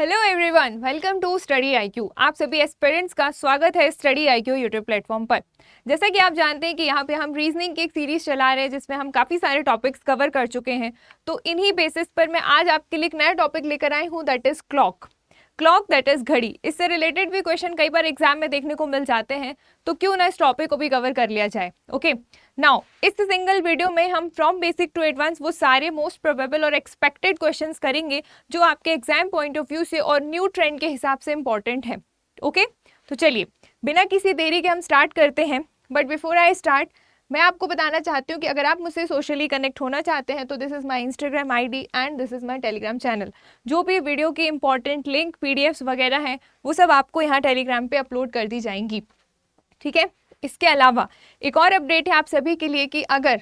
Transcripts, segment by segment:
Hello everyone, welcome to Study IQ. आप सभी aspirants का स्वागत है स्टडी आईक्यू यूट्यूब प्लेटफॉर्म पर। जैसा कि आप जानते हैं कि यहाँ पे हम रीजनिंग की एक सीरीज चला रहे हैं जिसमें हम काफ़ी सारे टॉपिक्स कवर कर चुके हैं। तो इन्हीं बेसिस पर मैं आज आपके लिए एक नया टॉपिक लेकर आई हूँ, that is clock. Clock that is घड़ी। इससे रिलेटेड भी क्वेश्चन कई बार एग्जाम में देखने को मिल जाते हैं, तो क्यों ना इस टॉपिक को भी कवर कर लिया जाए। ओके नाउ इस सिंगल वीडियो में हम फ्रॉम बेसिक टू एडवांस वो सारे मोस्ट प्रोबेबल और एक्सपेक्टेड क्वेश्चंस करेंगे जो आपके एग्जाम पॉइंट ऑफ व्यू से और न्यू ट्रेंड के हिसाब से इंपॉर्टेंट है। ओके तो चलिए बिना किसी देरी के हम स्टार्ट करते हैं। बट बिफोर आई स्टार्ट मैं आपको बताना चाहती हूँ कि अगर आप मुझसे सोशली कनेक्ट होना चाहते हैं तो this is my Instagram ID and this is my Telegram channel. जो भी वीडियो की इंपॉर्टेंट लिंक पीडीएफ्स वगैरह हैं वो सब आपको यहाँ टेलीग्राम पे अपलोड कर दी जाएंगी, ठीक है। इसके अलावा एक और अपडेट है आप सभी के लिए कि अगर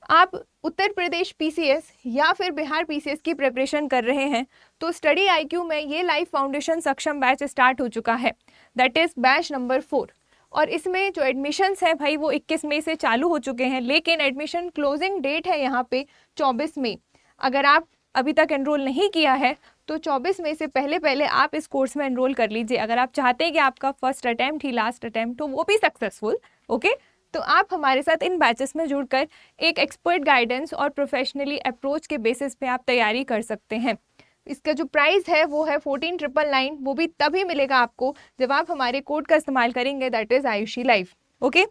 आप उत्तर प्रदेश पीसीएस या फिर बिहार पीसीएस की प्रिपरेशन कर रहे हैं तो स्टडी आईक्यू में ये लाइफ फाउंडेशन सक्षम बैच स्टार्ट हो चुका है, दैट इज़ बैच नंबर 4। और इसमें जो एडमिशन्स हैं भाई वो 21 मई से चालू हो चुके हैं, लेकिन एडमिशन क्लोजिंग डेट है यहाँ पे 24 मई। अगर आप अभी तक एनरोल नहीं किया है तो 24 मई से पहले पहले आप इस कोर्स में एनरोल कर लीजिए। अगर आप चाहते हैं कि आपका फर्स्ट अटैम्प्ट ही लास्ट अटैम्प्ट हो वो भी सक्सेसफुल, ओके तो आप हमारे साथ इन बैचेस में जुड़कर एक एक्सपर्ट गाइडेंस और प्रोफेशनली अप्रोच के बेसिस पे आप तैयारी कर सकते हैं। इसका जो प्राइस है वो है 14,999। वो भी तभी मिलेगा आपको जब आप हमारे कोड का इस्तेमाल करेंगे, that is Ayushi life. Okay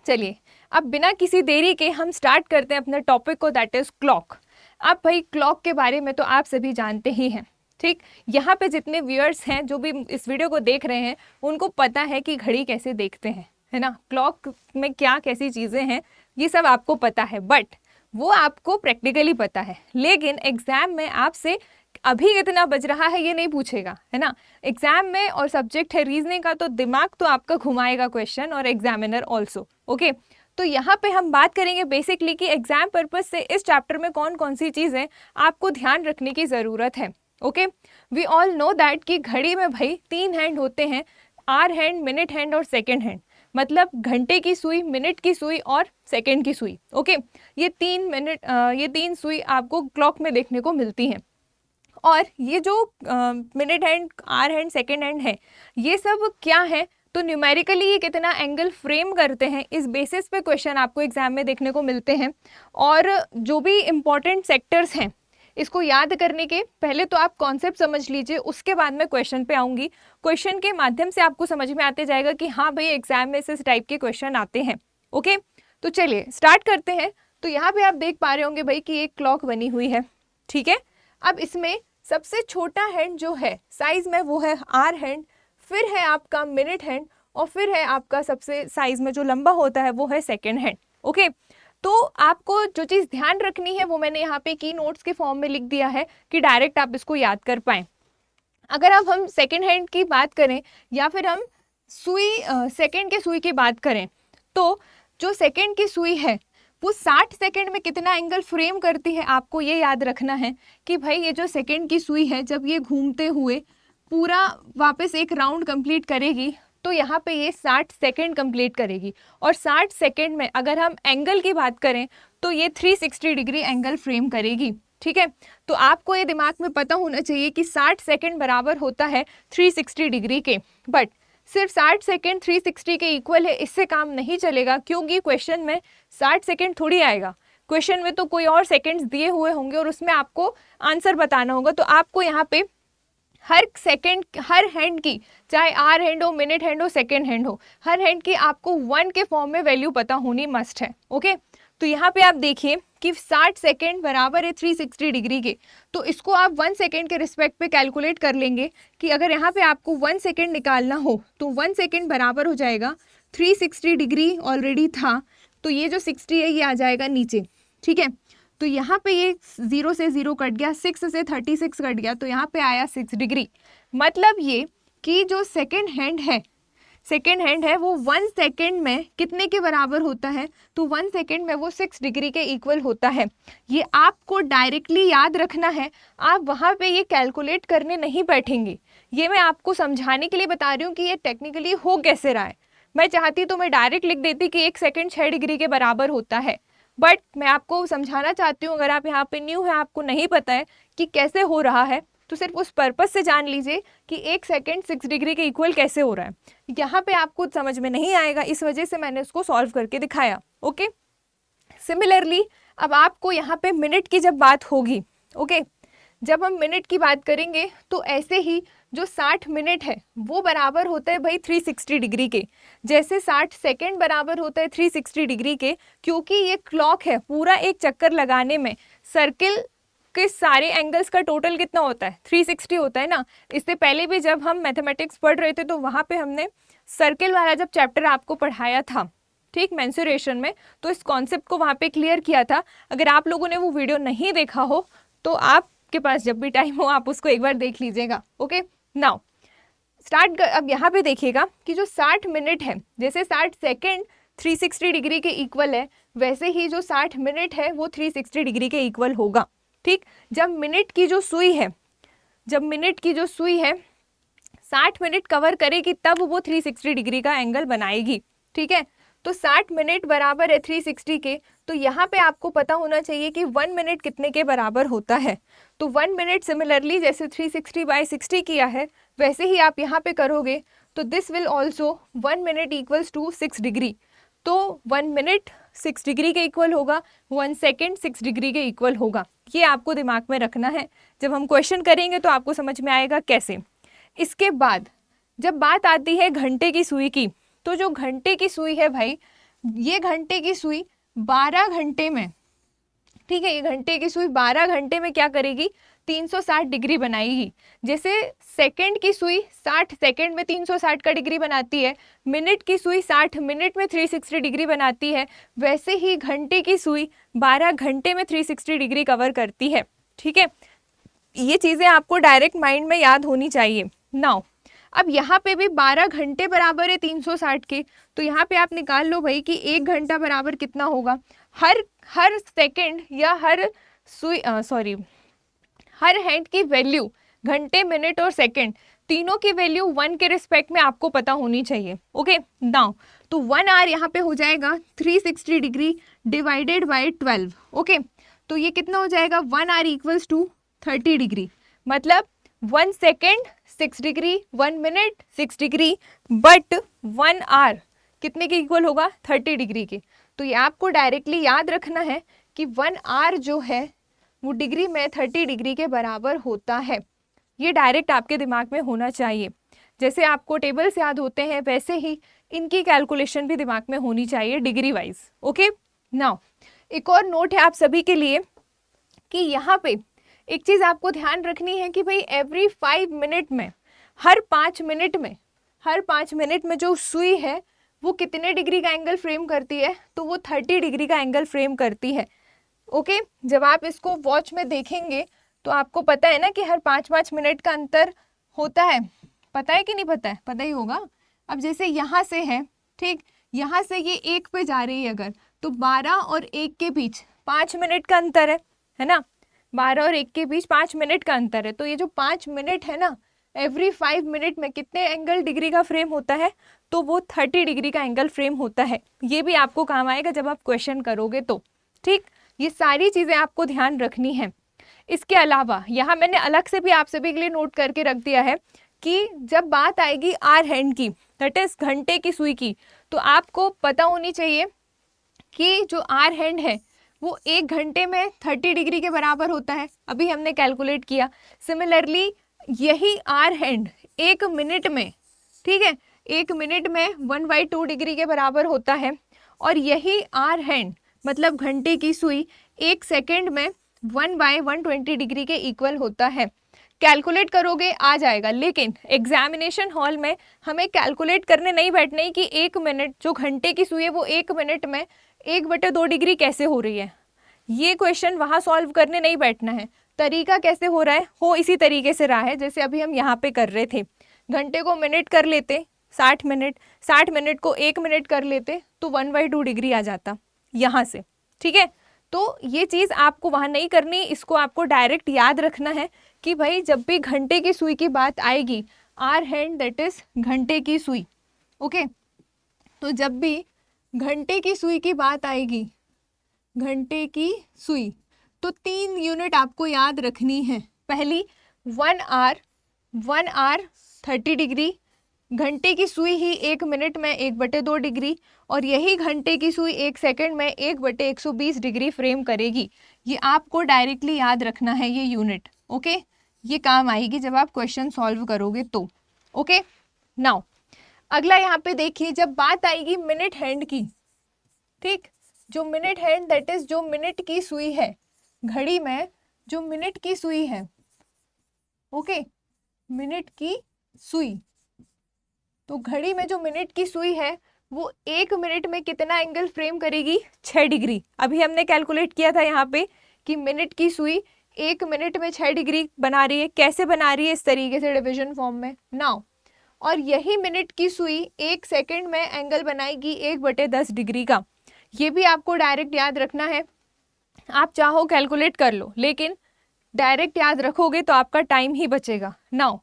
चलिए अब बिना किसी देरी के हम स्टार्ट करते हैं अपने टॉपिक को, दैट इज़ क्लॉक। अब भाई क्लॉक के बारे में तो आप सभी जानते ही हैं, ठीक। यहाँ पे जितने व्यूअर्स हैं जो भी इस वीडियो को देख रहे हैं उनको पता है कि घड़ी कैसे देखते हैं, है ना, क्लॉक में क्या कैसी चीज़ें हैं ये सब आपको पता है, बट वो आपको प्रैक्टिकली पता है। लेकिन एग्जाम में आपसे अभी कितना बज रहा है ये नहीं पूछेगा, है ना। एग्जाम में और सब्जेक्ट है रीजनिंग का तो दिमाग तो आपका घुमाएगा क्वेश्चन और एग्जामिनर ऑल्सो। ओके तो यहाँ पे हम बात करेंगे बेसिकली कि एग्जाम पर्पज से इस चैप्टर में कौन कौन सी चीज़ें आपको ध्यान रखने की ज़रूरत है। Okay we all know that कि घड़ी में भाई 3 हैंड होते हैं, आवर हैंड, मिनट हैंड और सेकेंड हैंड। मतलब घंटे की सुई, मिनट की सुई और सेकेंड की सुई। ओके ये 3 सुई आपको क्लॉक में देखने को मिलती हैं। और ये जो minute hand, hour hand, second hand है ये सब क्या है, तो न्यूमेरिकली ये कितना एंगल फ्रेम करते हैं इस बेसिस पे क्वेश्चन आपको एग्जाम में देखने को मिलते हैं। और जो भी इम्पॉर्टेंट सेक्टर्स हैं इसको याद करने के पहले तो आप कॉन्सेप्ट समझ लीजिए, उसके बाद मैं क्वेश्चन पे आऊँगी। क्वेश्चन के माध्यम से आपको समझ में आते जाएगा कि हाँ भाई एग्जाम में इस टाइप के क्वेश्चन आते हैं। ओके तो चलिए स्टार्ट करते हैं। तो यहाँ पे आप देख पा रहे होंगे भाई कि एक क्लॉक बनी हुई है, ठीक है। अब इसमें सबसे छोटा हैंड जो है साइज में वो है आवर हैंड, फिर है आपका मिनट हैंड और फिर है आपका सबसे साइज में जो लंबा होता है वो है सेकेंड हैंड। ओके तो आपको जो चीज़ ध्यान रखनी है वो मैंने यहाँ पे की नोट्स के फॉर्म में लिख दिया है कि डायरेक्ट आप इसको याद कर पाएँ। अगर अब हम सेकेंड हैंड की बात करें या फिर हम सुई सेकेंड के सुई की बात करें तो जो सेकेंड की सुई है वो 60 सेकेंड में कितना एंगल फ्रेम करती है, आपको ये याद रखना है कि भाई ये जो सेकेंड की सुई है जब ये घूमते हुए पूरा वापस एक राउंड कंप्लीट करेगी तो यहाँ पे ये 60 सेकेंड कंप्लीट करेगी। और 60 सेकेंड में अगर हम एंगल की बात करें तो ये 360 डिग्री एंगल फ्रेम करेगी, ठीक है। तो आपको ये दिमाग में पता होना चाहिए कि 60 सेकेंड बराबर होता है 360 डिग्री के। बट सिर्फ 60 सेकेंड 360 के इक्वल है इससे काम नहीं चलेगा, क्योंकि क्वेश्चन में 60 सेकेंड थोड़ी आएगा। क्वेश्चन में तो कोई और सेकेंड्स दिए हुए होंगे और उसमें आपको आंसर बताना होगा। तो आपको यहाँ पे हर सेकेंड, हर हैंड की, चाहे आवर हैंड हो, मिनट हैंड हो, सेकेंड हैंड हो, हर हैंड की आपको 1 के फॉर्म में वैल्यू पता होनी मस्ट है। ओके तो यहाँ पे आप देखिए कि 60 सेकेंड बराबर है 360 डिग्री के। तो इसको आप 1 सेकेंड के रिस्पेक्ट पे कैलकुलेट कर लेंगे कि अगर यहाँ पे आपको 1 सेकेंड निकालना हो तो 1 सेकेंड बराबर हो जाएगा 360 डिग्री ऑलरेडी था, तो ये जो 60 है ये आ जाएगा नीचे, ठीक है। तो यहाँ पे ये 0 से 0 कट गया, 6 से 36 कट गया, तो यहाँ पे आया 6 डिग्री। मतलब ये कि जो सेकेंड हैंड है वो 1 सेकेंड में कितने के बराबर होता है, तो 1 सेकेंड में वो 6 डिग्री के इक्वल होता है। ये आपको डायरेक्टली याद रखना है, आप वहाँ पे ये कैलकुलेट करने नहीं बैठेंगे। ये मैं आपको समझाने के लिए बता रही हूँ कि ये टेक्निकली हो कैसे रहा है। मैं चाहती तो मैं डायरेक्ट लिख देती कि 1 सेकेंड 6 डिग्री के बराबर होता है, बट मैं आपको समझाना चाहती हूँ, अगर आप यहाँ पे न्यू है, आपको नहीं पता है कि कैसे हो रहा है, तो सिर्फ उस पर्पस से जान लीजिए कि 1 सेकेंड 6 डिग्री के इक्वल कैसे हो रहा है। यहाँ पे आपको समझ में नहीं आएगा, इस वजह से मैंने उसको सॉल्व करके दिखाया। ओके, सिमिलरली अब आपको यहाँ पे मिनट की जब बात होगी, ओके, जब हम मिनट की बात करेंगे तो ऐसे ही जो 60 मिनट है वो बराबर होता है भाई 360 डिग्री के, जैसे 60 सेकेंड बराबर होता है 360 डिग्री के, क्योंकि ये क्लॉक है, पूरा एक चक्कर लगाने में सर्किल के सारे एंगल्स का टोटल कितना होता है 360 होता है ना। इससे पहले भी जब हम मैथमेटिक्स पढ़ रहे थे तो वहाँ पे हमने सर्किल वाला जब चैप्टर आपको पढ़ाया था, ठीक, मेंसुरेशन में, तो इस कॉन्सेप्ट को वहाँ पे क्लियर किया था। अगर आप लोगों ने वो वीडियो नहीं देखा हो तो आपके पास जब भी टाइम हो आप उसको एक बार देख लीजिएगा। ओके, नाउ स्टार्ट अब यहाँ पे देखिएगा कि जो 60 मिनट है, जैसे 60 सेकेंड 360 डिग्री के इक्वल है, वैसे ही जो 60 मिनट है वो 360 डिग्री के इक्वल होगा। ठीक, जब मिनट की जो सुई है, जब मिनट की जो सुई है 60 मिनट कवर करेगी तब वो 360 डिग्री का एंगल बनाएगी। ठीक है, तो 60 मिनट बराबर है 360 के, तो यहाँ पे आपको पता होना चाहिए कि 1 मिनट कितने के बराबर होता है। तो 1 मिनट सिमिलरली जैसे 360/60 किया है वैसे ही आप यहाँ पे करोगे, तो this will also 1 minute equals to 6 degree. तो 1 मिनट 6 डिग्री के इक्वल होगा, 1 सेकेंड 6 डिग्री के इक्वल होगा। ये आपको दिमाग में रखना है, जब हम क्वेश्चन करेंगे तो आपको समझ में आएगा कैसे। इसके बाद जब बात आती है घंटे की सुई की, तो जो घंटे की सुई है भाई, ये घंटे की सुई 12 घंटे में, ठीक है, ये घंटे की सुई 12 घंटे में क्या करेगी, 360 डिग्री बनाएगी। जैसे सेकंड की सुई 60 सेकंड में 360 का डिग्री बनाती है, मिनट की सुई 60 मिनट में 360 डिग्री बनाती है, वैसे ही घंटे की सुई 12 घंटे में 360 डिग्री कवर करती है। ठीक है, ये चीज़ें आपको डायरेक्ट माइंड में याद होनी चाहिए। नाउ अब यहाँ पे भी 12 घंटे बराबर है 360 के, तो यहाँ पे आप निकाल लो भाई कि 1 घंटा बराबर कितना होगा। हर सेकंड या हर हैंड की वैल्यू, घंटे मिनट और सेकंड, तीनों की वैल्यू 1 के रिस्पेक्ट में आपको पता होनी चाहिए। ओके, नाउ तो 1 आवर यहाँ पे हो जाएगा 360 डिग्री डिवाइडेड बाई 12। ओके, तो ये कितना हो जाएगा, 1 आवर इक्वल्स टू 30 डिग्री, मतलब 1 second 6 degree, 1 minute 6 degree, but 1 hour कितने के इक्वल होगा, 30 डिग्री के। तो ये आपको डायरेक्टली याद रखना है कि 1 आवर जो है वो डिग्री में 30 डिग्री के बराबर होता है। ये डायरेक्ट आपके दिमाग में होना चाहिए। जैसे आपको टेबल्स याद होते हैं वैसे ही इनकी कैलकुलेशन भी दिमाग में होनी चाहिए डिग्री वाइज। ओके, नाउ एक और नोट है आप सभी के लिए कि यहाँ पे एक चीज़ आपको ध्यान रखनी है कि भाई एवरी 5 मिनट में, हर 5 मिनट में जो सुई है वो कितने डिग्री का एंगल फ्रेम करती है, तो वो 30 डिग्री का एंगल फ्रेम करती है। ओके, जब आप इसको वॉच में देखेंगे तो आपको पता है ना कि हर 5-5 मिनट का अंतर होता है, पता है कि नहीं पता है, पता ही होगा। अब जैसे यहाँ से है, ठीक, यहाँ से ये 1 पे जा रही है अगर, तो 12 और 1 के बीच 5 मिनट का अंतर है ना, 12 और 1 के बीच 5 मिनट का अंतर है। तो ये जो 5 मिनट है ना, एवरी 5 मिनट में कितने एंगल डिग्री का फ्रेम होता है, तो वो 30 डिग्री का एंगल फ्रेम होता है। ये भी आपको काम आएगा जब आप क्वेश्चन करोगे तो। ठीक, ये सारी चीज़ें आपको ध्यान रखनी है। इसके अलावा यहाँ मैंने अलग से भी आप सभी के लिए नोट करके रख दिया है कि जब बात आएगी आर हैंड की, दैट इज घंटे की सुई की, तो आपको पता होनी चाहिए कि जो आर हैंड है वो 1 घंटे में 30 डिग्री के बराबर होता है, अभी हमने कैलकुलेट किया। सिमिलरली यही आर हैंड 1 मिनट में, ठीक है, 1 मिनट में 1/2 डिग्री के बराबर होता है, और यही आर हैंड मतलब घंटे की सुई 1 सेकेंड में 1/120 डिग्री के इक्वल होता है। कैलकुलेट करोगे आ जाएगा, लेकिन एग्जामिनेशन हॉल में हमें कैलकुलेट करने नहीं बैठना है कि 1 मिनट जो घंटे की सुई है वो 1 मिनट में 1/2 डिग्री कैसे हो रही है। ये क्वेश्चन वहाँ सॉल्व करने नहीं बैठना है। तरीका कैसे हो रहा है, हो इसी तरीके से रहा है जैसे अभी हम यहाँ पे कर रहे थे। घंटे को मिनट कर लेते 60 मिनट, 60 मिनट को 1 मिनट कर लेते तो 1/2 डिग्री आ जाता यहाँ से। ठीक है, तो ये चीज़ आपको वहाँ नहीं करनी, इसको आपको डायरेक्ट याद रखना है कि भाई जब भी घंटे की सुई की बात आएगी, आर हैंड दैट इज घंटे की सुई। ओके, तो जब भी घंटे की सुई की बात आएगी, घंटे की सुई, तो 3 यूनिट आपको याद रखनी है। पहली 1 आवर 30 डिग्री, घंटे की सुई ही 1 मिनट में 1/2 डिग्री, और यही घंटे की सुई 1 सेकंड में 1/120 डिग्री फ्रेम करेगी। ये आपको डायरेक्टली याद रखना है ये यूनिट। ओके, ये काम आएगी जब आप क्वेश्चन सॉल्व करोगे तो। ओके, नाउ अगला यहाँ पे देखिए, जब बात आएगी मिनट हैंड की, ठीक, जो मिनट हैंड दैट इज जो मिनट की सुई है, घड़ी में जो मिनट की सुई है, ओके, मिनट की सुई, तो घड़ी में जो मिनट की सुई है वो 1 मिनट में कितना एंगल फ्रेम करेगी? 6 डिग्री। अभी हमने कैलकुलेट किया था यहाँ पे कि मिनट की सुई 1 मिनट में 6 डिग्री बना रही है। कैसे बना रही है? इस तरीके से, डिवीजन फॉर्म में। नाउ, और यही मिनट की सुई 1 सेकंड में एंगल बनाएगी 1/10 डिग्री का। ये भी आपको डायरेक्ट याद रखना है। आप चाहो कैलकुलेट कर लो, लेकिन डायरेक्ट याद रखोगे तो आपका टाइम ही बचेगा। नाउ,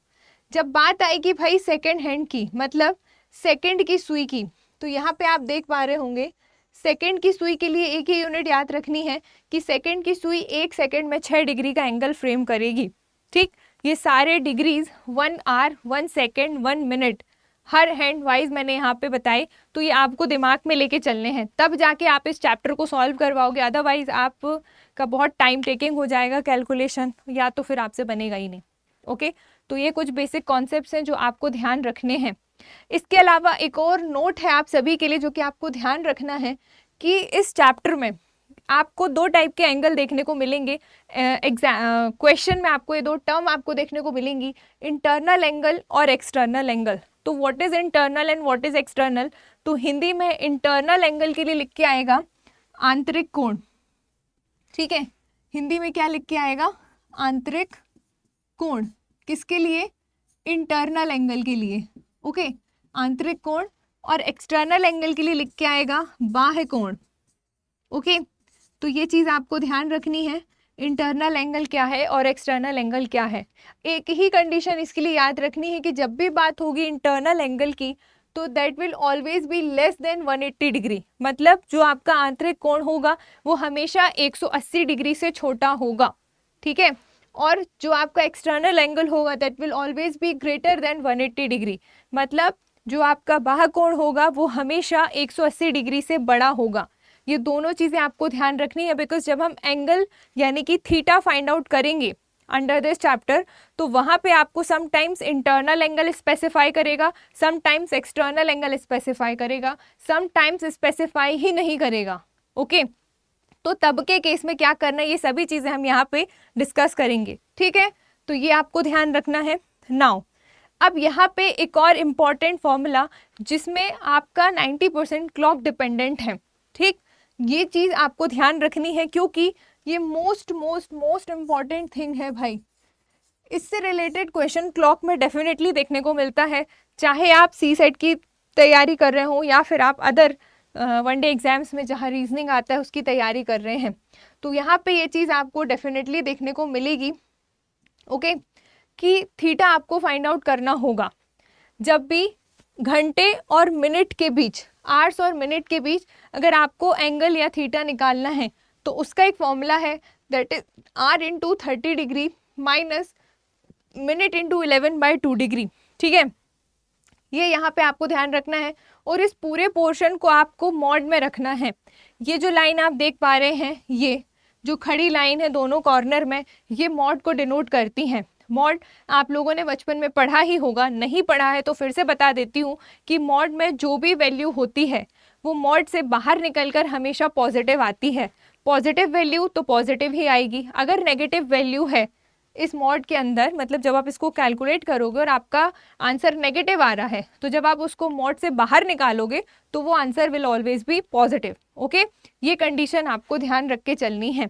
जब बात आएगी भाई सेकंड हैंड की, मतलब सेकंड की सुई की, तो यहाँ पे आप देख पा रहे होंगे सेकंड की सुई के लिए एक ही यूनिट याद रखनी है कि सेकंड की सुई 1 सेकंड में 6 डिग्री का एंगल फ्रेम करेगी। ठीक, ये सारे डिग्रीज 1 आवर, 1 सेकंड, 1 मिनट हर हैंड वाइज मैंने यहाँ पे बताए, तो ये आपको दिमाग में लेके चलने हैं, तब जाके आप इस चैप्टर को सॉल्व करवाओगे। अदरवाइज आप का बहुत टाइम टेकिंग हो जाएगा कैलकुलेशन, या तो फिर आपसे बनेगा ही नहीं। ओके, तो ये कुछ बेसिक कॉन्सेप्ट्स हैं जो आपको ध्यान रखने हैं। इसके अलावा एक और नोट है आप सभी के लिए जो कि आपको ध्यान रखना है कि इस चैप्टर में आपको 2 टाइप के एंगल देखने को मिलेंगे। क्वेश्चन में आपको ये 2 टर्म आपको देखने को मिलेंगी, इंटरनल एंगल और एक्सटर्नल एंगल। तो what is internal and what is external? तो हिंदी में इंटरनल एंगल के लिए लिख के आएगा आंतरिक कोण। ठीक है, हिंदी में क्या लिख के आएगा? आंतरिक कोण। किसके लिए? इंटरनल एंगल के लिए। ओके, आंतरिक कोण। और एक्सटर्नल एंगल के लिए लिख के आएगा बाह्य कोण। ओके, तो ये चीज़ आपको ध्यान रखनी है, इंटरनल एंगल क्या है और एक्सटर्नल एंगल क्या है। एक ही कंडीशन इसके लिए याद रखनी है कि जब भी बात होगी इंटरनल एंगल की, तो that will always be less than 180 degree. मतलब जो आपका आंतरिक कोण होगा वो हमेशा 180 डिग्री से छोटा होगा। ठीक है, और जो आपका एक्सटर्नल एंगल होगा that will always be greater than 180 degree. मतलब जो आपका बाह्य कोण होगा वो हमेशा 180 डिग्री से बड़ा होगा। ये दोनों चीज़ें आपको ध्यान रखनी है, बिकॉज जब हम एंगल यानी कि थीटा फाइंड आउट करेंगे अंडर दिस चैप्टर, तो वहाँ पे आपको समटाइम्स इंटरनल एंगल स्पेसिफाई करेगा, समटाइम्स एक्सटर्नल एंगल स्पेसिफाई करेगा, समटाइम्स स्पेसिफाई ही नहीं करेगा। ओके, तो तब के केस में क्या करना है, ये सभी चीज़ें हम यहाँ पे डिस्कस करेंगे। ठीक है, तो ये आपको ध्यान रखना है। नाउ, अब यहाँ पे एक और इम्पॉर्टेंट फॉर्मूला जिसमें आपका 90% क्लॉक डिपेंडेंट है। ठीक, ये चीज़ आपको ध्यान रखनी है क्योंकि ये मोस्ट इम्पॉर्टेंट थिंग है भाई। इससे रिलेटेड क्वेश्चन क्लॉक में डेफिनेटली देखने को मिलता है, चाहे आप CSET की तैयारी कर रहे हो या फिर आप अदर वनडे एग्जाम्स में जहाँ रीजनिंग आता है उसकी तैयारी कर रहे हैं, तो यहाँ पे ये चीज़ आपको डेफिनेटली देखने को मिलेगी। ओके, कि थीटा आपको फाइंड आउट करना होगा जब भी घंटे और मिनट के बीच, आवर्स और मिनट के बीच अगर आपको एंगल या थीटा निकालना है, तो उसका एक फॉर्मूला है that is R × 30 degree minus minute × 11/2 degree. ठीक है, ये यहाँ पे आपको ध्यान रखना है और इस पूरे पोर्शन को आपको मॉड में रखना है। ये जो लाइन आप देख पा रहे हैं, ये जो खड़ी लाइन है दोनों कॉर्नर में, ये मॉड को डिनोट करती हैं। मॉड आप लोगों ने बचपन में पढ़ा ही होगा, नहीं पढ़ा है तो फिर से बता देती हूँ कि मॉड में जो भी वैल्यू होती है वो मॉड से बाहर निकलकर हमेशा पॉजिटिव आती है। पॉजिटिव वैल्यू तो पॉजिटिव ही आएगी, अगर नेगेटिव वैल्यू है इस मॉड के अंदर, मतलब जब आप इसको कैलकुलेट करोगे और आपका आंसर नेगेटिव आ रहा है, तो जब आप उसको मॉड से बाहर निकालोगे तो वो answer will always be positive. Okay, ये कंडीशन आपको ध्यान रख के चलनी है।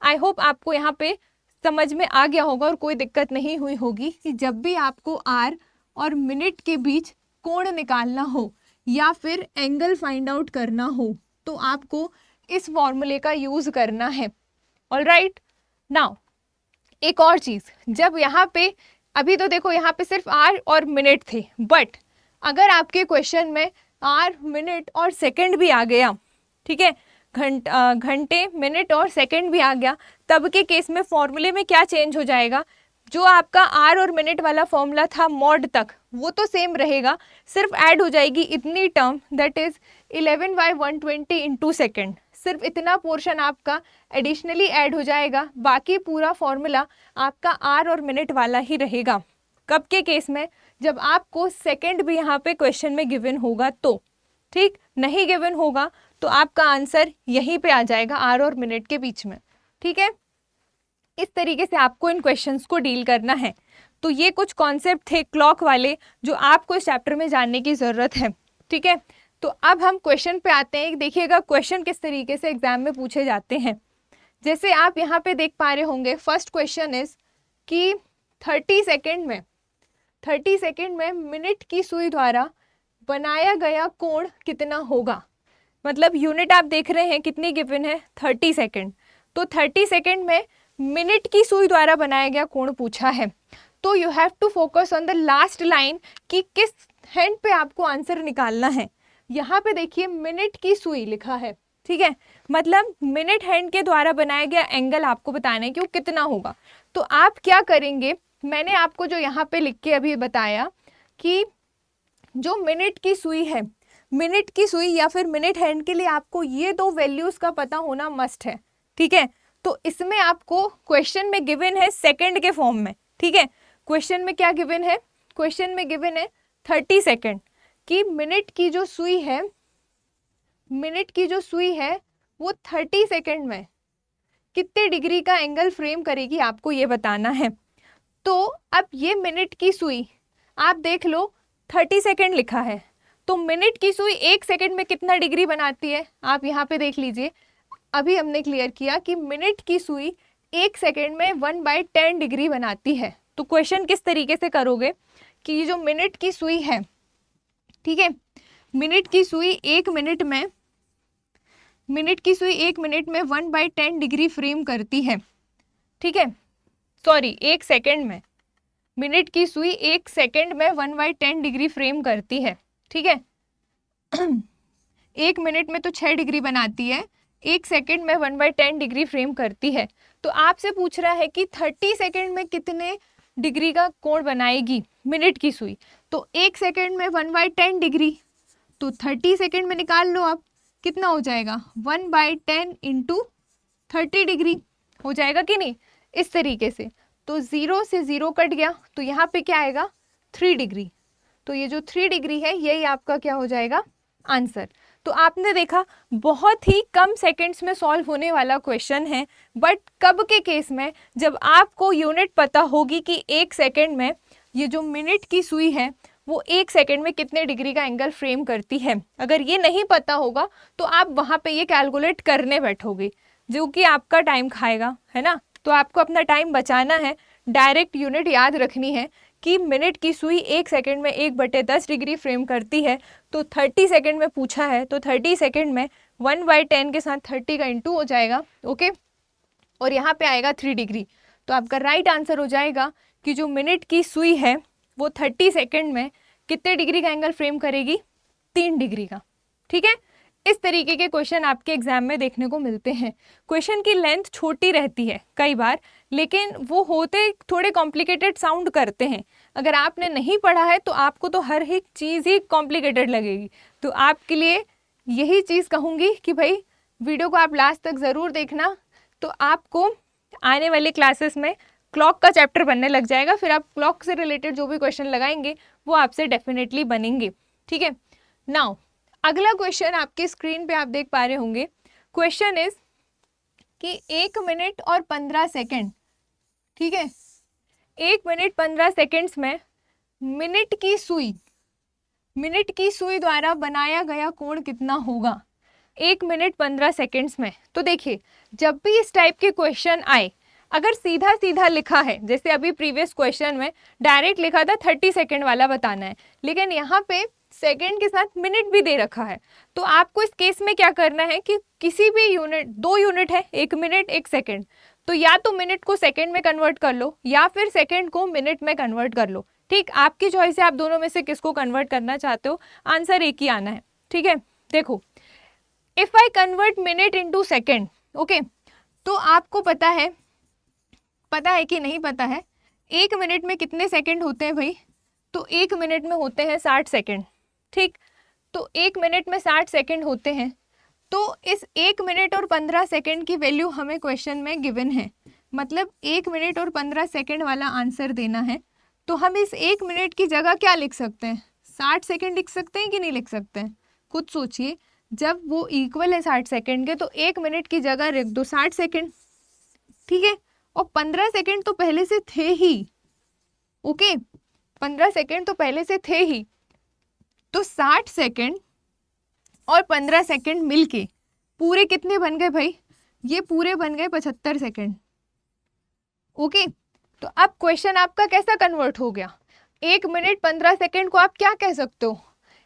आई होप आपको यहाँ पे समझ में आ गया होगा और कोई दिक्कत नहीं हुई होगी कि जब भी आपको आर और मिनट के बीच कोण निकालना हो या फिर एंगल फाइंड आउट करना हो, तो आपको इस फॉर्मूले का यूज करना है। ऑलराइट, नाउ एक और चीज़, जब यहाँ पे अभी तो देखो यहाँ पे सिर्फ आर और मिनट थे, बट अगर आपके क्वेश्चन में आर, मिनट और सेकंड भी आ गया, ठीक है, घंटे, मिनट और सेकंड भी आ गया, तब के केस में फॉर्मूले में क्या चेंज हो जाएगा? जो आपका आर और मिनट वाला फॉर्मूला था मॉड तक, वो तो सेम रहेगा, सिर्फ ऐड हो जाएगी इतनी term, that is 11/120 into second. सिर्फ इतना पोर्शन आपका एडिशनली ऐड हो जाएगा, बाकी पूरा फॉर्मूला आपका आर और मिनट वाला ही रहेगा। कब के केस में? जब आपको सेकेंड भी यहाँ पे क्वेश्चन में गिवन होगा तो। ठीक, नहीं गिवन होगा तो आपका आंसर यहीं पे आ जाएगा आर और मिनट के बीच में। ठीक है, इस तरीके से आपको इन क्वेश्चंस को डील करना है। तो ये कुछ कॉन्सेप्ट थे क्लॉक वाले जो आपको इस चैप्टर में जानने की ज़रूरत है। ठीक है, तो अब हम क्वेश्चन पे आते हैं। देखिएगा क्वेश्चन किस तरीके से एग्जाम में पूछे जाते हैं। जैसे आप यहाँ पे देख पा रहे होंगे, फर्स्ट क्वेश्चन इज कि 30 सेकेंड में मिनट की सुई द्वारा बनाया गया कोण कितना होगा। मतलब यूनिट आप देख रहे हैं कितनी गिवन है, 30 सेकेंड। तो 30 सेकेंड में मिनट की सुई द्वारा बनाया गया कोण पूछा है। तो you have to focus on the last line कि किस हैंड पे आपको आंसर निकालना है। यहाँ पे देखिए मिनट की सुई लिखा है। ठीक है, मतलब मिनट हैंड के द्वारा बनाया गया एंगल आपको बताना है कि वो कितना होगा। तो आप क्या करेंगे, मैंने आपको जो यहाँ पे लिख के अभी बताया कि जो मिनट की सुई है, मिनट की सुई या फिर मिनट हैंड के लिए आपको ये दो वैल्यूज का पता होना मस्ट है। ठीक है, तो इसमें आपको क्वेश्चन में गिवन है सेकंड के फॉर्म में। ठीक है, क्वेश्चन में क्या गिवन है, क्वेश्चन में गिवन है 30 सेकंड कि मिनट की जो सुई है, मिनट की जो सुई है वो 30 सेकंड में कितने डिग्री का एंगल फ्रेम करेगी, आपको ये बताना है। तो अब ये मिनट की सुई आप देख लो 30 सेकंड लिखा है, तो मिनट की सुई 1 सेकंड में कितना डिग्री बनाती है, आप यहाँ पे देख लीजिए। अभी हमने क्लियर किया कि मिनट की सुई 1 सेकंड में 1/10 डिग्री बनाती है। तो क्वेश्चन किस तरीके से करोगे कि ये जो मिनट की सुई है, ठीक है, मिनट की सुई 1 मिनट में, मिनट की सुई 1 मिनट में 1/10 डिग्री फ्रेम करती है। ठीक है, सॉरी 1 सेकंड में, मिनट की सुई 1 सेकंड में 1/10 डिग्री फ्रेम करती है। ठीक है, 1 मिनट में तो 6 डिग्री बनाती है, 1 सेकंड में 1/10 डिग्री फ्रेम करती है। तो आपसे पूछ रहा है कि 30 सेकंड में कितने डिग्री का कोण बनाएगी मिनट की सुई। तो 1 सेकंड में 1/10 डिग्री, तो 30 सेकंड में निकाल लो आप, कितना हो जाएगा 1/10 इंटू 30 डिग्री हो जाएगा कि नहीं, इस तरीके से। तो 0 से 0 कट गया, तो यहाँ पे क्या आएगा 3 डिग्री। तो ये जो 3 डिग्री है यही आपका क्या हो जाएगा आंसर। तो आपने देखा बहुत ही कम सेकंड्स में सॉल्व होने वाला क्वेश्चन है, बट कब के केस में, जब आपको यूनिट पता होगी कि 1 सेकंड में ये जो मिनट की सुई है वो 1 सेकंड में कितने डिग्री का एंगल फ्रेम करती है। अगर ये नहीं पता होगा तो आप वहाँ पे ये कैलकुलेट करने बैठोगे, जो कि आपका टाइम खाएगा, है ना। तो आपको अपना टाइम बचाना है, डायरेक्ट यूनिट याद रखनी है कि मिनट की सुई 1 सेकंड में 1/10 डिग्री फ्रेम करती है। तो 30 सेकंड में पूछा है, तो 30 सेकंड में 1/10 के साथ 30 का इंटू हो जाएगा। ओके, और यहाँ पे आएगा 3 डिग्री। तो आपका राइट आंसर हो जाएगा कि जो मिनट की सुई है वो 30 सेकंड में कितने डिग्री का एंगल फ्रेम करेगी, 3 डिग्री का। ठीक है, इस तरीके के क्वेश्चन आपके एग्जाम में देखने को मिलते हैं। क्वेश्चन की लेंथ छोटी रहती है कई बार, लेकिन वो होते थोड़े कॉम्प्लिकेटेड साउंड करते हैं। अगर आपने नहीं पढ़ा है तो आपको तो हर एक चीज़ ही कॉम्प्लिकेटेड लगेगी। तो आपके लिए यही चीज़ कहूँगी कि भाई वीडियो को आप लास्ट तक ज़रूर देखना, तो आपको आने वाले क्लासेस में क्लॉक का चैप्टर बनने लग जाएगा। फिर आप क्लॉक से रिलेटेड जो भी क्वेश्चन लगाएंगे वो आपसे डेफिनेटली बनेंगे। ठीक है, नाउ अगला क्वेश्चन आपके स्क्रीन पे आप देख पा रहे होंगे। क्वेश्चन इज कि 1 मिनट और 15 सेकेंड, ठीक है, 1 मिनट 15 सेकेंड्स में मिनट की सुई द्वारा बनाया गया कोण कितना होगा 1 मिनट 15 सेकेंड्स में। तो देखिए जब भी इस टाइप के क्वेश्चन आए, अगर सीधा सीधा लिखा है, जैसे अभी प्रीवियस क्वेश्चन में डायरेक्ट लिखा था 30 सेकेंड वाला बताना है, लेकिन यहाँ पे सेकेंड के साथ मिनट भी दे रखा है। तो आपको इस केस में क्या करना है कि किसी भी यूनिट, 2 यूनिट है, 1 मिनट 1 सेकेंड, तो या तो मिनट को सेकेंड में कन्वर्ट कर लो या फिर सेकेंड को मिनट में कन्वर्ट कर लो। ठीक, आपकी चॉइस है, आप दोनों में से किसको कन्वर्ट करना चाहते हो, आंसर एक ही आना है। ठीक है, देखो if I convert minute into second, okay, तो आपको पता है कि नहीं पता है 1 मिनट में कितने सेकंड होते हैं भाई? तो 1 मिनट में होते हैं 60 सेकंड। ठीक, तो 1 मिनट में 60 सेकंड होते हैं। तो इस 1 मिनट और 15 सेकंड की वैल्यू हमें क्वेश्चन में गिवन है, मतलब 1 मिनट और 15 सेकंड वाला आंसर देना है। तो हम इस 1 मिनट की जगह क्या लिख सकते हैं? 60 सेकंड लिख सकते हैं कि नहीं लिख सकते हैं? खुद सोचिए, जब वो इक्वल है 60 सेकंड के तो 1 मिनट की जगह रख दो 60 सेकंड, ठीक है। और 15 सेकंड तो पहले से थे ही, ओके, 15 सेकंड तो पहले से थे ही। तो 60 सेकंड और 15 सेकंड मिलके पूरे कितने बन गए भाई? ये पूरे बन गए 75 सेकंड, ओके। तो अब क्वेश्चन आपका कैसा कन्वर्ट हो गया? 1 मिनट 15 सेकंड को आप क्या कह सकते हो?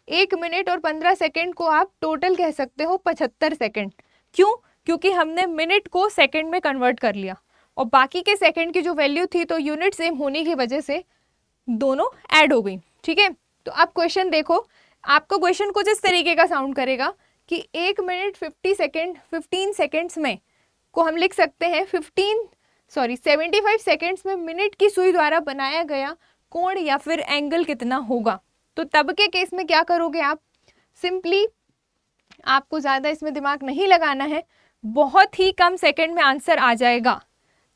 1 मिनट और 15 सेकंड को आप टोटल कह सकते हो 75 सेकंड। क्यों? क्योंकि हमने मिनट को सेकंड में कन्वर्ट कर लिया और बाकी के सेकंड की जो वैल्यू थी तो यूनिट सेम होने की वजह से दोनों ऐड हो गई, ठीक है। तो आप क्वेश्चन देखो, आपका क्वेश्चन कुछ इस तरीके का साउंड करेगा कि 1 मिनट 15 सेकेंड्स में को हम लिख सकते हैं 75 सेकेंड्स में मिनट की सुई द्वारा बनाया गया कोण या फिर एंगल कितना होगा। तो तब के केस में क्या करोगे आप? सिंपली आपको ज़्यादा इसमें दिमाग नहीं लगाना है, बहुत ही कम सेकंड में आंसर आ जाएगा,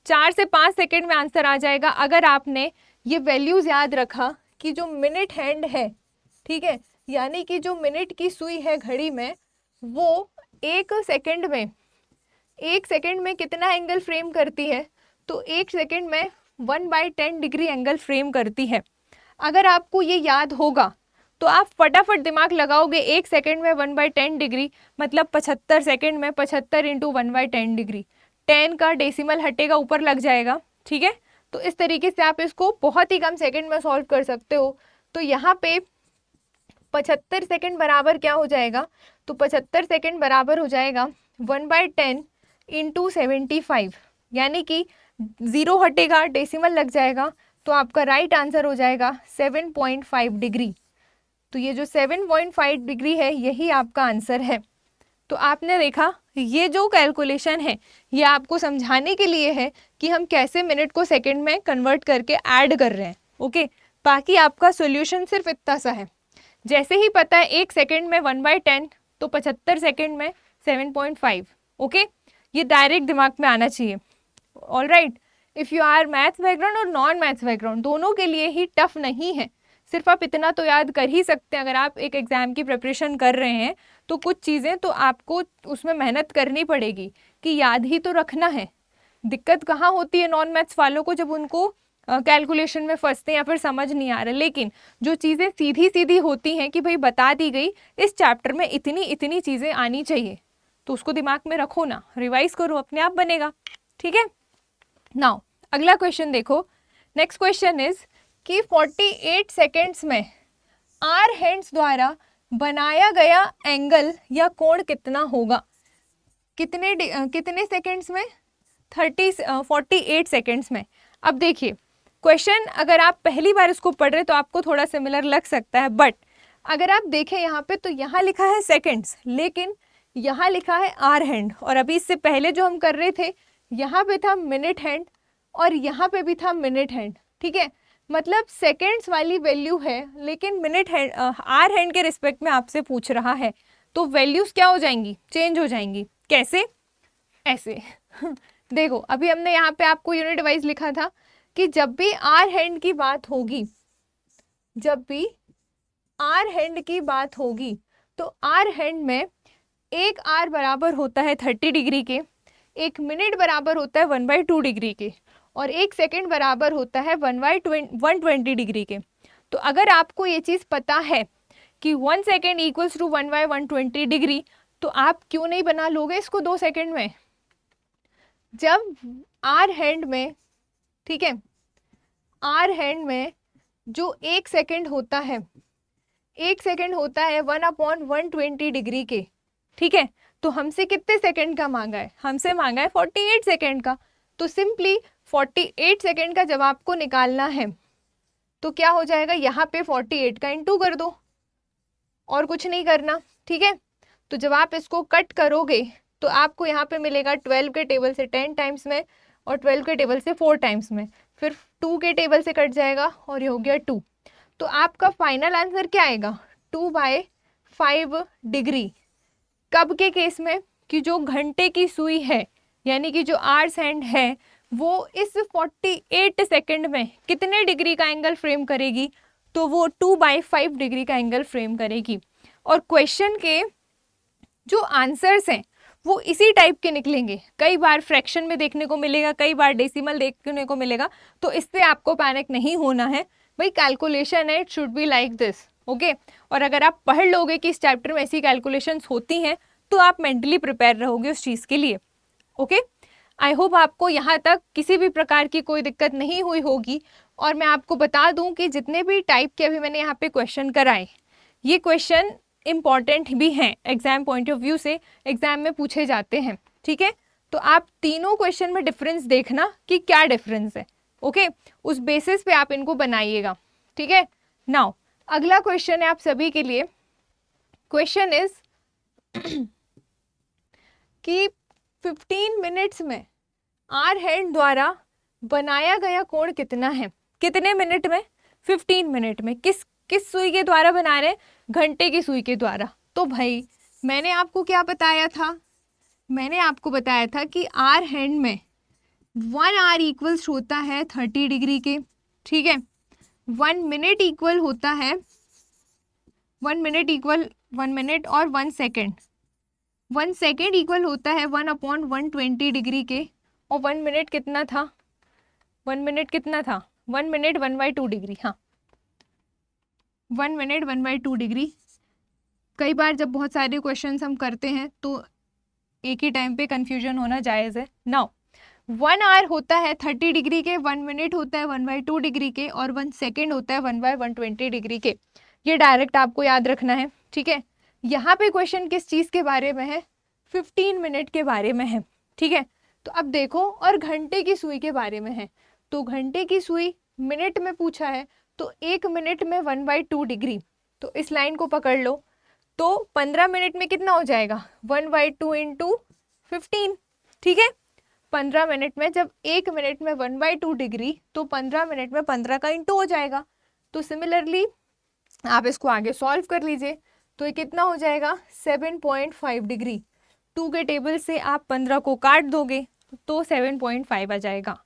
4 से 5 सेकंड में आंसर आ जाएगा अगर आपने ये वैल्यूज़ याद रखा कि जो मिनट हैंड है, ठीक है, यानी कि जो मिनट की सुई है घड़ी में, वो 1 सेकंड में कितना एंगल फ्रेम करती है? तो 1 सेकंड में 1/10 डिग्री एंगल फ्रेम करती है। अगर आपको ये याद होगा तो आप फटाफट दिमाग लगाओगे, 1 सेकंड में 1/10 डिग्री मतलब 75 सेकंड में 75 इंटू 1/10 डिग्री, 10 का डेसिमल हटेगा ऊपर लग जाएगा, ठीक है। तो इस तरीके से आप इसको बहुत ही कम सेकंड में सॉल्व कर सकते हो। तो यहाँ पे 75 सेकंड बराबर क्या हो जाएगा? तो 75 सेकंड बराबर हो जाएगा 1/10 इंटू 75, यानी कि 0 हटेगा, डेसिमल लग जाएगा, तो आपका राइट आंसर हो जाएगा 7.5 डिग्री। तो ये जो 7.5 डिग्री है यही आपका आंसर है। तो आपने देखा, ये जो कैलकुलेशन है ये आपको समझाने के लिए है कि हम कैसे मिनट को सेकंड में कन्वर्ट करके ऐड कर रहे हैं, ओके। बाकी आपका सॉल्यूशन सिर्फ इतना सा है, जैसे ही पता है 1 सेकंड में 1/10 तो 75 सेकंड में 7.5, ओके। ये डायरेक्ट दिमाग में आना चाहिए, all right. If you are maths background और नॉन मैथ्स बैकग्राउंड दोनों के लिए ही टफ नहीं है, सिर्फ आप इतना तो याद कर ही सकते हैं। अगर आप एक एग्ज़ाम की प्रिपरेशन कर रहे हैं तो कुछ चीज़ें तो आपको उसमें मेहनत करनी पड़ेगी कि याद ही तो रखना है। दिक्कत कहाँ होती है नॉन मैथ्स वालों को? जब उनको कैलकुलेशन में फंसते हैं या फिर समझ नहीं आ रहा। लेकिन जो चीज़ें सीधी सीधी होती हैं कि भाई बता दी गई इस चैप्टर में इतनी इतनी चीज़ें आनी चाहिए, तो उसको दिमाग में रखो ना, रिवाइज करो, अपने आप बनेगा, ठीक है। नाउ अगला क्वेश्चन देखो। नेक्स्ट क्वेश्चन इज कि 48 सेकेंड्स में आर हैंड्स द्वारा बनाया गया एंगल या कोण कितना होगा? कितने सेकेंड्स में? 48 सेकेंड्स में। अब देखिए क्वेश्चन, अगर आप पहली बार इसको पढ़ रहे तो आपको थोड़ा सिमिलर लग सकता है, बट अगर आप देखें यहाँ पे तो यहाँ लिखा है सेकेंड्स, लेकिन यहाँ लिखा है आर हैंड, और अभी इससे पहले जो हम कर रहे थे यहाँ पे था मिनट हैंड और यहाँ पे भी था मिनट हैंड, ठीक है। मतलब सेकेंड्स वाली वैल्यू है लेकिन मिनट हैंड आर हैंड के रिस्पेक्ट में आपसे पूछ रहा है, तो वैल्यूज क्या हो जाएंगी? चेंज हो जाएंगी। कैसे? ऐसे देखो, अभी हमने यहाँ पे आपको यूनिट वाइज लिखा था कि जब भी आर हैंड की बात होगी, जब भी आर हैंड की बात होगी तो आर हैंड में एक आर बराबर होता है 30 डिग्री के, एक मिनट बराबर होता है 1/2 डिग्री के, और एक सेकंड बराबर होता है 1/120 डिग्री के। तो अगर आपको ये चीज़ पता है कि 1 सेकेंड इक्वल्स टू 1/120 डिग्री, तो आप क्यों नहीं बना लोगे इसको 2 सेकेंड में? जब आर हैंड में, ठीक है, आर हैंड में जो 1 सेकेंड होता है, 1 सेकेंड होता है 1/120 डिग्री के, ठीक है। तो हमसे कितने सेकेंड का मांगा है? हमसे मांगा है 48 सेकेंड का। तो सिंपली 48 सेकेंड का जब आपको निकालना है तो क्या हो जाएगा, यहाँ पे 48 का इंटू कर दो, और कुछ नहीं करना, ठीक है। तो जब आप इसको कट करोगे तो आपको यहाँ पे मिलेगा 12 के टेबल से 10 टाइम्स में और 12 के टेबल से 4 टाइम्स में। फिर 2 के टेबल से कट जाएगा और ये हो गया 2। तो आपका फाइनल आंसर क्या आएगा? 2/5 डिग्री। कब के केस में? कि जो घंटे की सुई है यानी कि जो आवर्स हैंड है वो इस 48 सेकंड में कितने डिग्री का एंगल फ्रेम करेगी? तो वो 2/5 डिग्री का एंगल फ्रेम करेगी। और क्वेश्चन के जो आंसर्स हैं वो इसी टाइप के निकलेंगे। कई बार फ्रैक्शन में देखने को मिलेगा, कई बार डेसिमल देखने को मिलेगा, तो इससे आपको पैनिक नहीं होना है भाई। कैलकुलेशन है, it should be like this, okay. और अगर आप पढ़ लोगे कि इस चैप्टर में ऐसी कैलकुलेशंस होती हैं तो आप मेंटली प्रिपेयर रहोगे उस चीज़ के लिए, ओके। आई होप आपको यहाँ तक किसी भी प्रकार की कोई दिक्कत नहीं हुई होगी। और मैं आपको बता दूं कि जितने भी टाइप के अभी मैंने यहाँ पे क्वेश्चन कराए, ये क्वेश्चन इम्पॉर्टेंट भी हैं एग्जाम पॉइंट ऑफ व्यू से, एग्जाम में पूछे जाते हैं, ठीक है। तो आप तीनों क्वेश्चन में डिफरेंस देखना कि क्या डिफरेंस है, ओके। उस बेसिस पे आप इनको बनाइएगा, ठीक है। नाउ अगला क्वेश्चन है आप सभी के लिए। क्वेश्चन इज कि 15 मिनट्स में आर हैंड द्वारा बनाया गया कोण कितना है? कितने मिनट में? 15 मिनट में। किस सुई के द्वारा बना रहे हैं? घंटे की सुई के द्वारा। तो भाई मैंने आपको क्या बताया था? मैंने आपको बताया था कि आर हैंड में 1 आवर इक्वल्स होता है 30 डिग्री के, ठीक है। 1 मिनट इक्वल होता है 1 मिनट इक्वल 1 मिनट और 1 सेकेंड। 1 सेकेंड इक्वल होता है 1/120 डिग्री के। और 1 मिनट कितना था? 1 मिनट कितना था? 1 मिनट 1/2 डिग्री। हाँ, 1 मिनट 1/2 डिग्री। कई बार जब बहुत सारे क्वेश्चंस हम करते हैं तो एक ही टाइम पे कंफ्यूजन होना जायज़ है। नाउ 1 आवर होता है 30 डिग्री के, 1 मिनट होता है 1/2 डिग्री के और 1 सेकेंड होता है 1/120 डिग्री के। ये डायरेक्ट आपको याद रखना है, ठीक है। यहाँ पे क्वेश्चन किस चीज़ के बारे में है? 15 मिनट के बारे में है, ठीक है। तो अब देखो, और घंटे की सुई के बारे में है। तो घंटे की सुई मिनट में पूछा है, तो 1 मिनट में 1/2 डिग्री। तो इस लाइन को पकड़ लो, तो 15 मिनट में कितना हो जाएगा? 1/2 × 15, ठीक है। 15 मिनट में, जब 1 मिनट में 1/2 डिग्री, तो 15 मिनट में 15 का इंटू हो जाएगा। तो सिमिलरली आप इसको आगे सॉल्व कर लीजिए, तो ये कितना हो जाएगा? 7.5 डिग्री। 2 के टेबल से आप 15 को काट दोगे तो 7.5 आ जाएगा।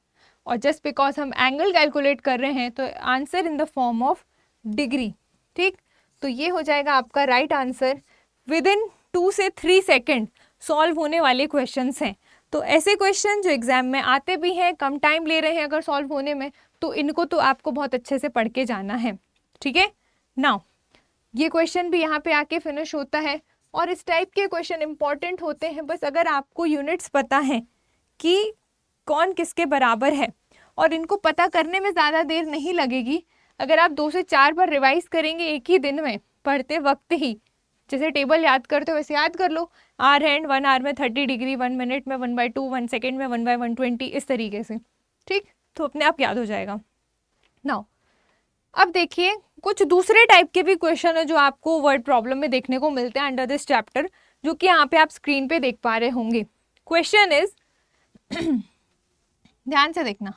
और जस्ट बिकॉज हम एंगल कैलकुलेट कर रहे हैं तो answer in the form of degree, ठीक। तो ये हो जाएगा आपका राइट आंसर। विद इन 2 से 3 सेकेंड सॉल्व होने वाले क्वेश्चंस हैं। तो ऐसे क्वेश्चन जो एग्जाम में आते भी हैं, कम टाइम ले रहे हैं अगर सॉल्व होने में, तो इनको तो आपको बहुत अच्छे से पढ़ के जाना है, ठीक है। नाउ ये क्वेश्चन भी यहाँ पे आके फिनिश होता है। और इस टाइप के क्वेश्चन इंपॉर्टेंट होते हैं, बस अगर आपको यूनिट्स पता है कि कौन किसके बराबर है, और इनको पता करने में ज़्यादा देर नहीं लगेगी। अगर आप 2 से 4 बार रिवाइज करेंगे एक ही दिन में पढ़ते वक्त ही, जैसे टेबल याद करते हो वैसे याद कर लो। आर हैंड 1 आवर में 30 डिग्री, 1 मिनट में 1/2, 1 सेकेंड में 1/120, इस तरीके से, ठीक। तो अपने आप याद हो जाएगा। नाउ अब देखिए कुछ दूसरे टाइप के भी क्वेश्चन है जो आपको वर्ड प्रॉब्लम में देखने को मिलते हैं अंडर दिस चैप्टर, जो कि यहाँ पे आप स्क्रीन पे देख पा रहे होंगे। क्वेश्चन इज ध्यान से देखना।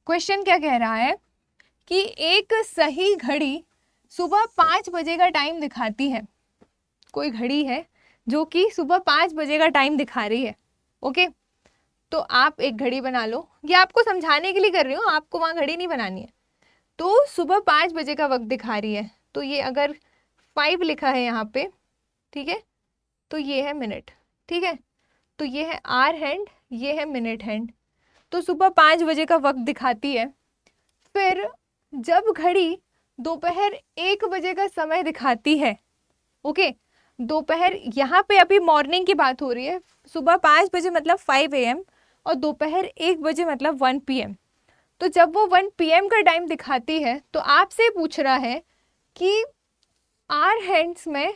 क्वेश्चन क्या कह रहा है कि एक सही घड़ी सुबह 5 बजे का टाइम दिखाती है। कोई घड़ी है जो कि सुबह 5 बजे का टाइम दिखा रही है, ओके। तो आप एक घड़ी बना लो, ये आपको समझाने के लिए कर रही हूँ, आपको वहाँ घड़ी नहीं बनानी है। तो सुबह 5 बजे का वक्त दिखा रही है, तो ये अगर 5 लिखा है यहाँ पे, ठीक है, तो ये है मिनट, ठीक है। तो ये है आवर हैंड, ये है मिनट हैंड। तो सुबह 5 बजे का वक्त दिखाती है। फिर जब घड़ी दोपहर 1 बजे का समय दिखाती है, ओके। दोपहर, यहाँ पे अभी मॉर्निंग की बात हो रही है। सुबह 5 बजे मतलब 5 AM और दोपहर 1 बजे मतलब 1 PM। तो जब वो 1 PM का टाइम दिखाती है तो आपसे पूछ रहा है कि आवर हैंड्स में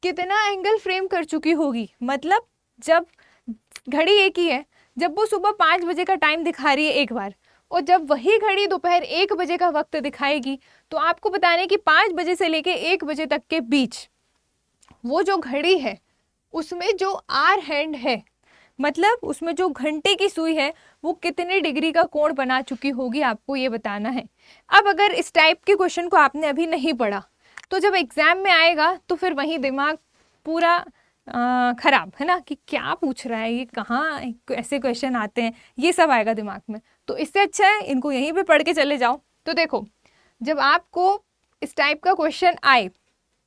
कितना एंगल फ्रेम कर चुकी होगी। मतलब जब घड़ी एक ही है, जब वो सुबह 5 बजे का टाइम दिखा रही है एक बार, और जब वही घड़ी दोपहर 1 बजे का वक्त दिखाएगी, तो आपको बताना है कि 5 बजे से लेके 1 बजे तक के बीच वो जो घड़ी है उसमें जो आवर हैंड है मतलब उसमें जो घंटे की सुई है वो कितने डिग्री का कोण बना चुकी होगी, आपको ये बताना है। अब अगर इस टाइप के क्वेश्चन को आपने अभी नहीं पढ़ा तो जब एग्जाम में आएगा तो फिर वही दिमाग पूरा खराब, है ना, कि क्या पूछ रहा है ये, कहाँ ऐसे क्वेश्चन आते हैं, ये सब आएगा दिमाग में। तो इससे अच्छा है इनको यहीं पे पढ़ के चले जाओ। तो देखो, जब आपको इस टाइप का क्वेश्चन आए,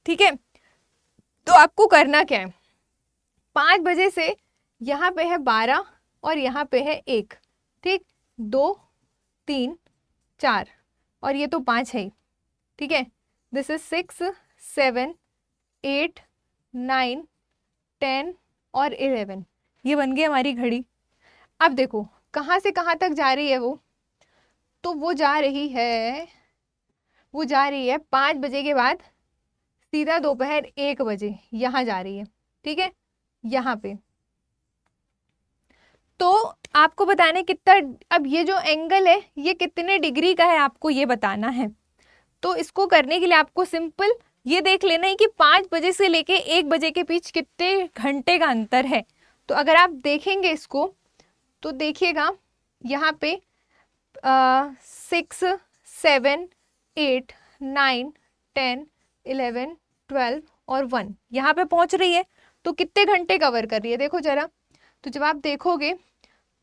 ठीक है, तो आपको करना क्या है, 5 बजे से यहाँ पे है 12 और यहाँ पे है 1, ठीक, 2 3 4 और ये तो 5 है, ठीक है, दिस इज 6 7 8 9 10 और 11, ये बन गई हमारी घड़ी। अब देखो कहाँ से कहाँ तक जा रही है वो, तो वो जा रही है 5 बजे के बाद सीधा दोपहर 1 बजे यहाँ जा रही है, ठीक है, यहाँ पे। तो आपको बताना है कितना, अब ये जो एंगल है ये कितने डिग्री का है आपको ये बताना है। तो इसको करने के लिए आपको सिंपल ये देख लेना है कि 5 बजे से लेके 1 बजे के बीच कितने घंटे का अंतर है। तो अगर आप देखेंगे इसको तो देखिएगा यहाँ पे 6 7 8 9 10 11 12 और 1 यहाँ पे पहुँच रही है, तो कितने घंटे कवर कर रही है देखो जरा। तो जब आप देखोगे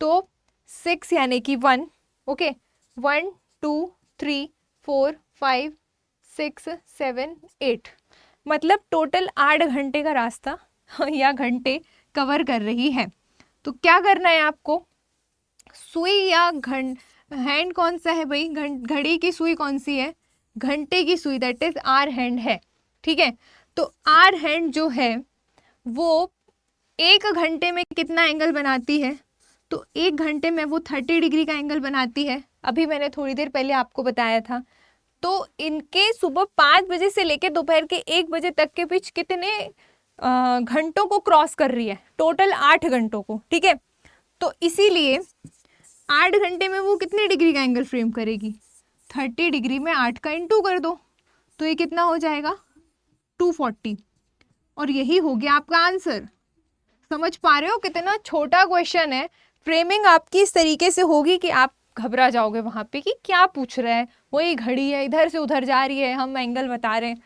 तो 6 यानी कि 1, ओके, 1 2 3 4 5 6 7 8, मतलब टोटल 8 घंटे का रास्ता या घंटे कवर कर रही है। तो क्या करना है आपको, सुई या हैंड कौन सा है भाई, घड़ी की सुई कौन सी है, घंटे की सुई, दैट इज आर हैंड है, ठीक है। तो आर हैंड जो है वो 1 घंटे में कितना एंगल बनाती है, तो 1 घंटे में वो 30 डिग्री का एंगल बनाती है, अभी मैंने थोड़ी देर पहले आपको बताया था। तो इनके सुबह 5 बजे से लेकर दोपहर के 1 बजे तक के बीच कितने घंटों को क्रॉस कर रही है, टोटल 8 घंटों को, ठीक है। तो इसीलिए 8 घंटे में वो कितने डिग्री का एंगल फ्रेम करेगी, 30 डिग्री में 8 का इंटू कर दो, तो ये कितना हो जाएगा 240, और यही हो गया आपका आंसर। समझ पा रहे हो कितना छोटा क्वेश्चन है, फ्रेमिंग आपकी इस तरीके से होगी कि आप घबरा जाओगे वहाँ पे कि क्या पूछ रहा है, वही घड़ी है इधर से उधर जा रही है, हम एंगल बता रहे हैं।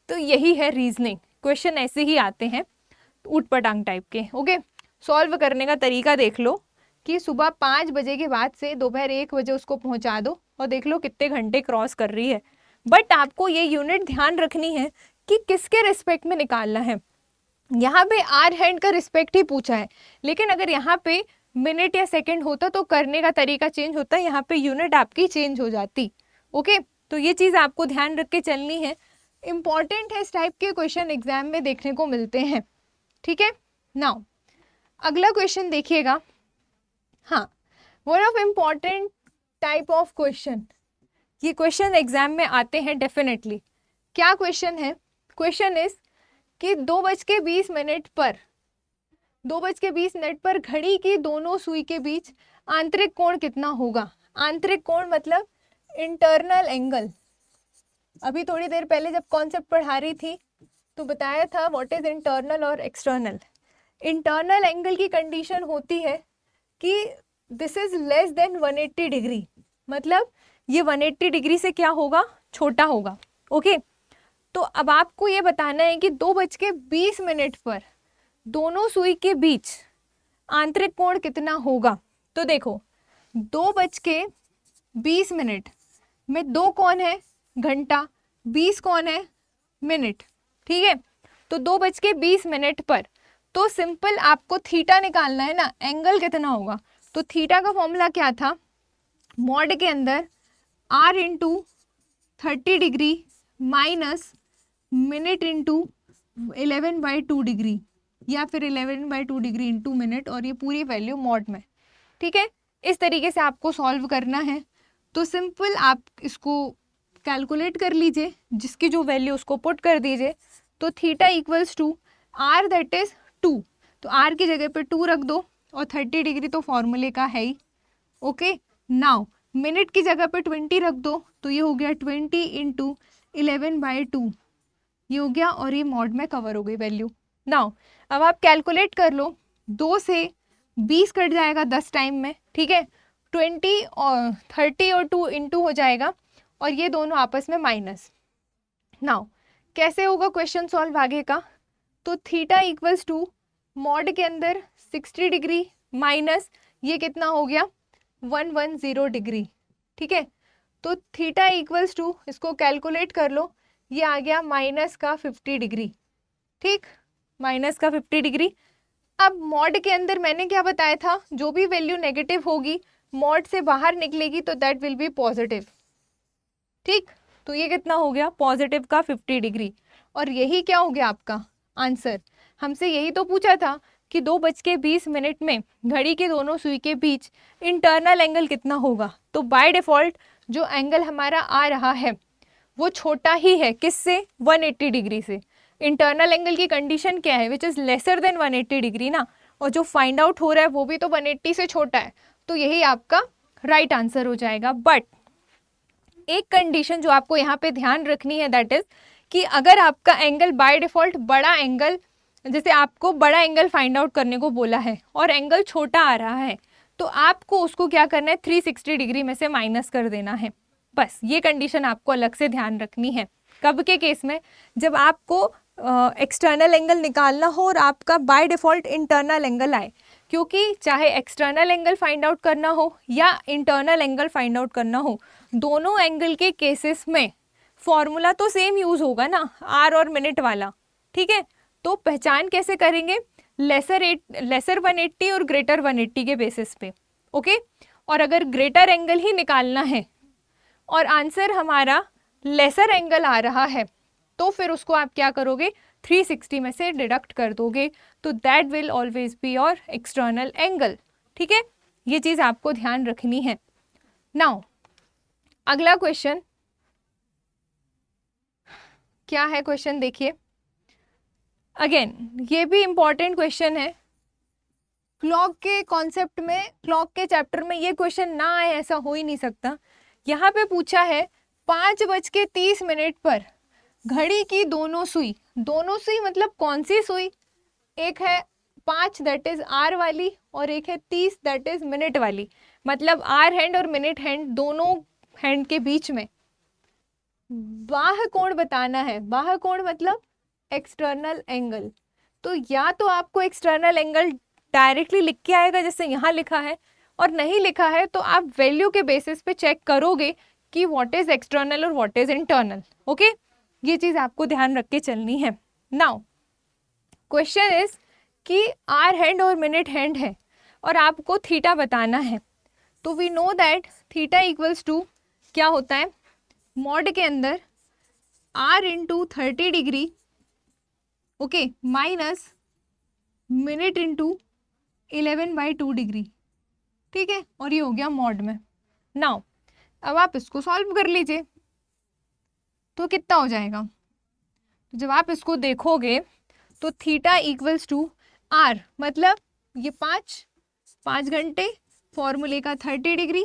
तो यही है रीजनिंग, क्वेश्चन ऐसे ही आते हैं ऊट पटांग टाइप के, ओके। सॉल्व करने का तरीका देख लो कि सुबह 5 बजे के बाद से दोपहर 1 बजे उसको पहुंचा दो और देख लो कितने घंटे क्रॉस कर रही है। बट आपको ये यूनिट ध्यान रखनी है कि किसके रिस्पेक्ट में निकालना है। यहाँ पे आर हैंड का रिस्पेक्ट ही पूछा है, लेकिन अगर यहाँ पे मिनट या सेकंड होता तो करने का तरीका चेंज होता, यहाँ पे यूनिट आपकी चेंज हो जाती, ओके। तो ये चीज़ आपको ध्यान रख के चलनी है, इंपॉर्टेंट है, इस टाइप के क्वेश्चन एग्जाम में देखने को मिलते हैं, ठीक है। नाउ अगला क्वेश्चन देखिएगा, हाँ, one of important type of question, ये क्वेश्चन एग्जाम में आते हैं डेफिनेटली। क्या क्वेश्चन है, क्वेश्चन इज कि 2:20 पर घड़ी की दोनों सुई के बीच आंतरिक कोण कितना होगा। आंतरिक कोण मतलब इंटरनल एंगल। अभी थोड़ी देर पहले जब कॉन्सेप्ट पढ़ा रही थी तो बताया था व्हाट इज इंटरनल और एक्सटर्नल। इंटरनल एंगल की कंडीशन होती है कि this is less than 180 degree, मतलब ये 180 डिग्री से क्या होगा, छोटा होगा, ओके। तो अब आपको ये बताना है कि 2:20 पर दोनों सुई के बीच आंतरिक कोण कितना होगा। तो देखो 2:20 में 2 कौन है, घंटा, 20 कौन है, मिनट, ठीक है। तो 2:20 पर तो सिंपल आपको थीटा निकालना है ना, एंगल कितना होगा। तो थीटा का फॉर्मूला क्या था, मॉड के अंदर r into 30 degree minus minute into 11/2 degree, या फिर 11/2 डिग्री इंटू मिनट, और ये पूरी वैल्यू मॉड में, ठीक है। इस तरीके से आपको सॉल्व करना है। तो सिंपल आप इसको कैलकुलेट कर लीजिए, जिसकी जो वैल्यू उसको पुट कर दीजिए। तो theta equals to R that is 2, तो आर की जगह पे 2 रख दो, और 30 डिग्री तो फॉर्मूले का है ही, ओके। नाउ मिनट की जगह पे 20 रख दो, तो ये हो गया 20 इंटू 11/2, ये हो गया, और ये मॉड में कवर हो गई वैल्यू। नाउ अब आप कैलकुलेट कर लो, 2 से 20 कट जाएगा 10 टाइम में, ठीक है, 20 और 30 और 2 इंटू हो जाएगा और ये दोनों आपस में माइनस। नाउ कैसे होगा क्वेश्चन सॉल्व आगे का, तो थीटा इक्वल्स टू मॉड के अंदर 60 डिग्री माइनस ये कितना हो गया 110 डिग्री, ठीक है, तो थीटा इक्वल्स टू इसको कैलकुलेट कर लो, ये आ गया माइनस का 50 डिग्री, ठीक, माइनस का 50 डिग्री। अब मॉड के अंदर मैंने क्या बताया था, जो भी वैल्यू नेगेटिव होगी मॉड से बाहर निकलेगी तो दैट विल बी पॉजिटिव, ठीक, तो ये कितना हो गया पॉजिटिव का 50 डिग्री। और यही क्या हो गया आपका आंसर। हमसे यही तो पूछा था कि 2:20 में घड़ी के दोनों सुई के बीच इंटरनल एंगल कितना होगा, तो बाय डिफ़ॉल्ट जो एंगल हमारा आ रहा है वो छोटा ही है, किससे, 180 डिग्री से। इंटरनल एंगल की कंडीशन क्या है, which is lesser than 180 degree ना, और जो फाइंड आउट हो रहा है वो भी तो 180 से छोटा है, तो यही आपका राइट आंसर हो जाएगा। बट एक कंडीशन जो आपको यहाँ पे ध्यान रखनी है दैट इज कि अगर आपका एंगल बाय डिफ़ॉल्ट बड़ा एंगल, जैसे आपको बड़ा एंगल फाइंड आउट करने को बोला है और एंगल छोटा आ रहा है, तो आपको उसको क्या करना है 360 डिग्री में से माइनस कर देना है। बस ये कंडीशन आपको अलग से ध्यान रखनी है। कब के केस में, जब आपको एक्सटर्नल एंगल निकालना हो और आपका बाय डिफ़ॉल्ट इंटरनल एंगल आए, क्योंकि चाहे एक्सटर्नल एंगल फाइंड आउट करना हो या इंटरनल एंगल फाइंड आउट करना हो, दोनों एंगल के केसेस में फॉर्मूला तो सेम यूज़ होगा ना, आर और मिनट वाला, ठीक है। तो पहचान कैसे करेंगे, लेसर 180 और ग्रेटर 180 के बेसिस पे, ओके। और अगर ग्रेटर एंगल ही निकालना है और आंसर हमारा लेसर एंगल आ रहा है, तो फिर उसको आप क्या करोगे 360 में से डिडक्ट कर दोगे, तो that will always be your external angle, ठीक है। ये चीज़ आपको ध्यान रखनी है। नाउ अगला क्वेश्चन क्या है, क्वेश्चन देखिए, अगेन ये भी इंपॉर्टेंट क्वेश्चन है। क्लॉक के कॉन्सेप्ट में, क्लॉक के चैप्टर में ये क्वेश्चन ना आए ऐसा हो ही नहीं सकता। यहाँ पे पूछा है 5:30 पर घड़ी की दोनों सुई मतलब कौन सी सुई, एक है 5 दैट इज आर वाली और एक है 30 दैट इज मिनट वाली, मतलब आर हैंड और मिनट हैंड दोनों हैंड के बीच में बाह्य कोण बताना है। बाह्य कोण मतलब एक्सटर्नल एंगल। तो या तो आपको एक्सटर्नल एंगल डायरेक्टली लिख के आएगा जैसे यहाँ लिखा है, और नहीं लिखा है तो आप वैल्यू के बेसिस पे चेक करोगे कि व्हाट इज एक्सटर्नल और व्हाट इज इंटरनल, ओके। ये चीज़ आपको ध्यान रख के चलनी है। नाउ क्वेश्चन इज कि आर हैंड और मिनट हैंड है और आपको थीटा बताना है, तो we know that theta equals to क्या होता है, मॉड के अंदर R into 30 degree, okay, minus minute into 11/2 degree, ठीक है, और ये हो गया मॉड में। नाउ अब आप इसको सॉल्व कर लीजिए तो कितना हो जाएगा, तो जब आप इसको देखोगे तो थीटा इक्वल्स टू आर मतलब ये 5 घंटे, फॉर्मूले का 30 degree,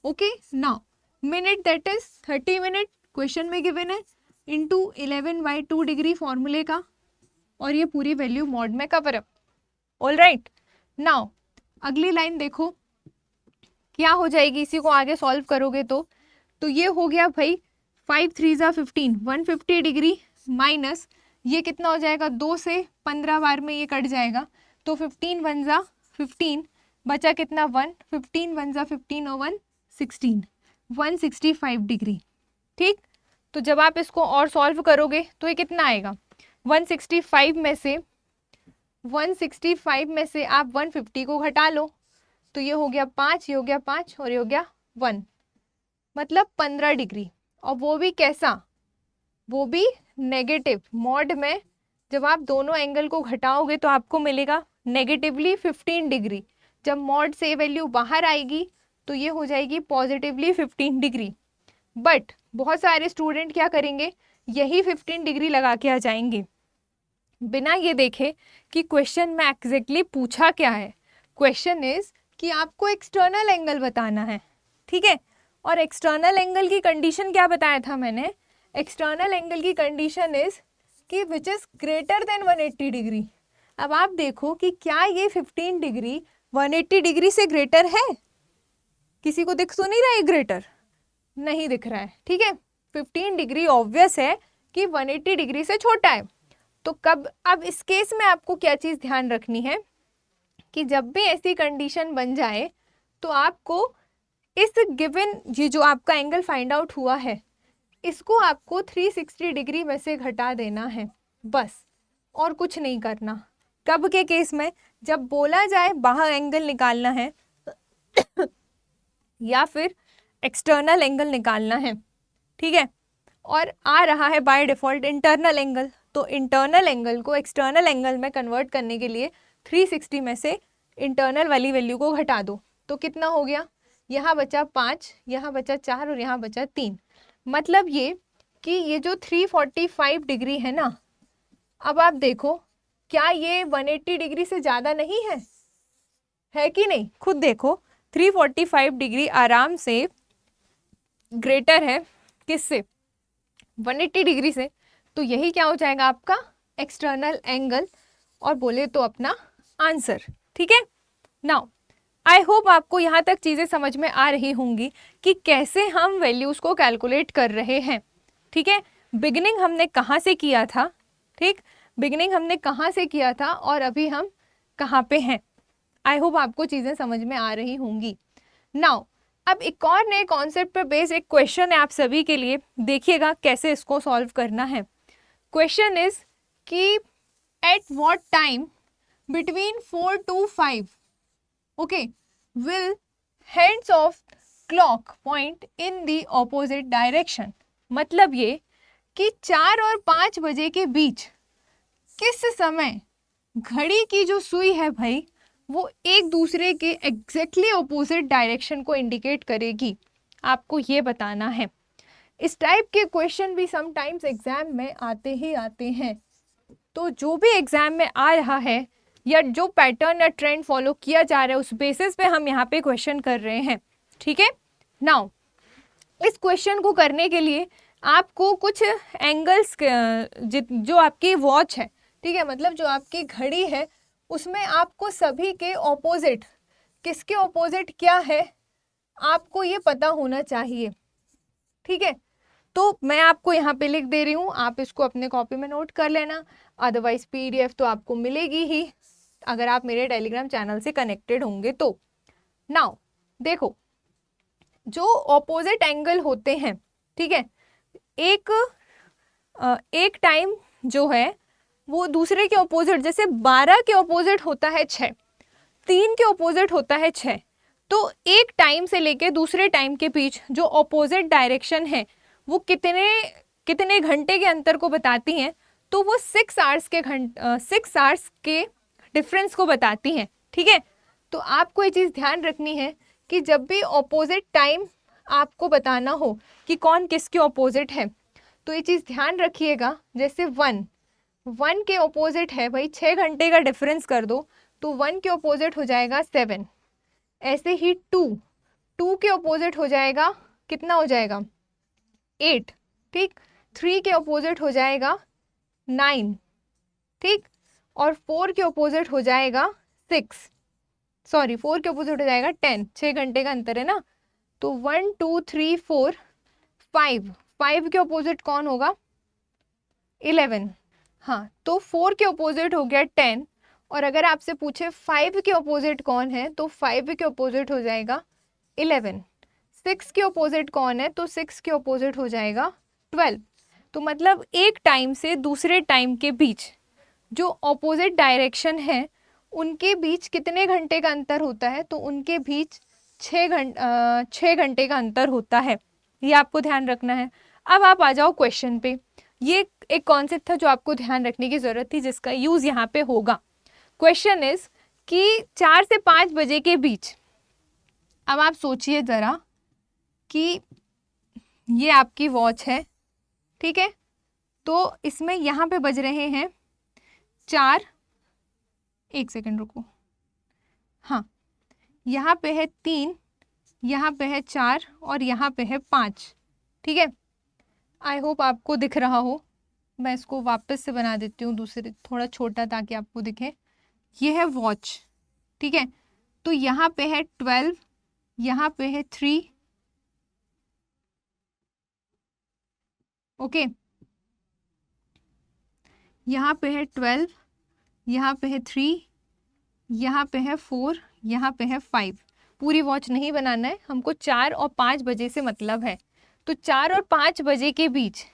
okay. Now minute that is 30 minute question में गिवन है, इंटू 11/2 डिग्री फॉर्मूले का, और ये पूरी वैल्यू मॉड में cover up, all right. Now अगली लाइन देखो क्या हो जाएगी, इसी को आगे सॉल्व करोगे तो ये हो गया भाई 5 3 ज़ा 15, 150 डिग्री माइनस ये कितना हो जाएगा, 2 से 15 बार में ये कट जाएगा, तो 15 1 ज़ा 15 बचा कितना 1, 15 1 ज़ा 15 और 1 16, 165 डिग्री, ठीक। तो जब आप इसको और सॉल्व करोगे तो ये कितना आएगा, 165 में से आप 150 को घटा लो, तो ये हो गया 5, ये हो गया 5 और ये हो गया 1, मतलब 15 डिग्री। और वो भी कैसा, वो भी नेगेटिव मॉड में। जब आप दोनों एंगल को घटाओगे तो आपको मिलेगा नेगेटिवली 15 डिग्री। जब मॉड से वैल्यू बाहर आएगी तो ये हो जाएगी पॉजिटिवली 15 डिग्री। बट बहुत सारे स्टूडेंट क्या करेंगे, यही 15 डिग्री लगा के आ जाएंगे बिना ये देखे कि क्वेश्चन में एग्जैक्टली पूछा क्या है। क्वेश्चन इज कि आपको एक्सटर्नल एंगल बताना है, ठीक है। और एक्सटर्नल एंगल की कंडीशन क्या बताया था मैंने, एक्सटर्नल एंगल की कंडीशन इज कि which is greater than 180 degree. अब आप देखो कि क्या ये 15 डिग्री 180 डिग्री से ग्रेटर है? किसी को दिख तो नहीं रहा है ग्रेटर? नहीं दिख रहा है, ठीक है। 15 डिग्री ऑब्वियस है कि 180 डिग्री से छोटा है। तो कब, अब इस केस में आपको क्या चीज़ ध्यान रखनी है कि जब भी ऐसी कंडीशन बन जाए तो आपको इस गिवन, ये जो आपका एंगल फाइंड आउट हुआ है, इसको आपको 360 डिग्री में से घटा देना है बस, और कुछ नहीं करना। कब के केस में? जब बोला जाए बाहर एंगल निकालना है या फिर एक्सटर्नल एंगल निकालना है, ठीक है, और आ रहा है बाय डिफॉल्ट इंटरनल एंगल, तो इंटरनल एंगल को एक्सटर्नल एंगल में कन्वर्ट करने के लिए 360 में से इंटरनल वाली वैल्यू को घटा दो। तो कितना हो गया? यहाँ बचा 5, यहाँ बचा 4 और यहाँ बचा 3। मतलब ये कि ये जो 345 डिग्री है ना, अब आप देखो क्या ये 180 डिग्री से ज़्यादा नहीं है? है कि नहीं? खुद देखो 345 डिग्री आराम से ग्रेटर है किससे? 180 डिग्री से। तो यही क्या हो जाएगा आपका एक्सटर्नल एंगल, और बोले तो अपना आंसर, ठीक है। नाउ आई होप आपको यहाँ तक चीज़ें समझ में आ रही होंगी कि कैसे हम वैल्यूज़ को कैलकुलेट कर रहे हैं, ठीक है। बिगिनिंग हमने कहाँ से किया था, ठीक, बिगिनिंग हमने कहाँ से किया था और अभी हम कहाँ पे हैं। आई होप आपको चीज़ें समझ में आ रही होंगी। नाउ अब एक और नए कॉन्सेप्ट पर बेस्ड एक क्वेश्चन है आप सभी के लिए, देखिएगा कैसे इसको सॉल्व करना है। क्वेश्चन इज कि at what time between 4 to 5 okay will hands of clock point in the opposite direction. मतलब ये कि 4 और 5 बजे के बीच किस समय घड़ी की जो सुई है भाई वो एक दूसरे के एग्जैक्टली ऑपोजिट डायरेक्शन को इंडिकेट करेगी, आपको ये बताना है। इस टाइप के क्वेश्चन भी समटाइम्स एग्जाम में आते ही आते हैं। तो जो भी एग्जाम में आ रहा है या जो पैटर्न या ट्रेंड फॉलो किया जा रहा है उस बेसिस पे हम यहाँ पे क्वेश्चन कर रहे हैं, ठीक है। नाउ इस क्वेश्चन को करने के लिए आपको कुछ एंगल्स जो आपकी वॉच है, ठीक है, मतलब जो आपकी घड़ी है उसमें आपको सभी के ऑपोजिट, किसके ऑपोजिट क्या है आपको ये पता होना चाहिए, ठीक है। तो मैं आपको यहाँ पे लिख दे रही हूँ, आप इसको अपने कॉपी में नोट कर लेना, अदरवाइज पीडीएफ तो आपको मिलेगी ही अगर आप मेरे टेलीग्राम चैनल से कनेक्टेड होंगे तो। नाउ देखो जो ऑपोजिट एंगल होते हैं, ठीक है, एक टाइम जो है वो दूसरे के ऑपोजिट, जैसे 12 के ऑपोजिट होता है 6, 3 के ऑपोजिट होता है 6, तो एक टाइम से लेके दूसरे टाइम के बीच जो ऑपोजिट डायरेक्शन है वो कितने घंटे के अंतर को बताती हैं, तो वो 6 आवर्स के डिफरेंस को बताती हैं, ठीक है। तो आपको ये चीज़ ध्यान रखनी है कि जब भी ऑपोजिट टाइम आपको बताना हो कि कौन किसके ऑपोजिट है, तो ये चीज़ ध्यान रखिएगा। जैसे 1 के ऑपोजिट है भाई, 6 घंटे का डिफरेंस कर दो तो 1 के ऑपोजिट हो जाएगा 7। ऐसे ही 2 के ऑपोजिट हो जाएगा, कितना हो जाएगा 8, ठीक। 3 के ऑपोजिट हो जाएगा 9, ठीक, और 4 के ऑपोजिट हो जाएगा 4 के ऑपोजिट हो जाएगा 10, 6 घंटे का अंतर है ना। तो 1 2 3 4 5 के ऑपोजिट कौन होगा 11, हाँ, तो 4 के ऑपोजिट हो गया 10, और अगर आपसे पूछे 5 के ऑपोजिट कौन है तो 5 के ऑपोजिट हो जाएगा 11। 6 के ऑपोजिट कौन है तो 6 के ऑपोजिट हो जाएगा 12। तो मतलब एक टाइम से दूसरे टाइम के बीच जो ऑपोजिट डायरेक्शन है उनके बीच कितने घंटे का अंतर होता है, तो उनके बीच 6 घंटे का अंतर होता है, ये आपको ध्यान रखना है। अब आप आ जाओ क्वेश्चन पे। ये एक कॉन्सेप्ट था जो आपको ध्यान रखने की ज़रूरत थी जिसका यूज़ यहाँ पे होगा। क्वेश्चन इज कि 4 से 5 बजे के बीच, अब आप सोचिए ज़रा कि ये आपकी वॉच है, ठीक है, तो इसमें यहाँ पे बज रहे हैं 4, एक सेकंड रुको, हाँ, यहाँ पे है 3, यहाँ पे है 4 और यहाँ पे है 5, ठीक है। आई होप आपको दिख रहा हो, मैं इसको वापस से बना देती हूँ दूसरे थोड़ा छोटा ताकि आपको दिखे। ये है वॉच, ठीक है, तो यहाँ पे है 12, यहाँ पे है 3, ओके, यहाँ पे है 12, यहाँ पे है 3, यहाँ पे है 4, यहाँ पे है 5। पूरी वॉच नहीं बनाना है हमको, 4 और 5 बजे से मतलब है। तो 4 और 5 बजे के बीच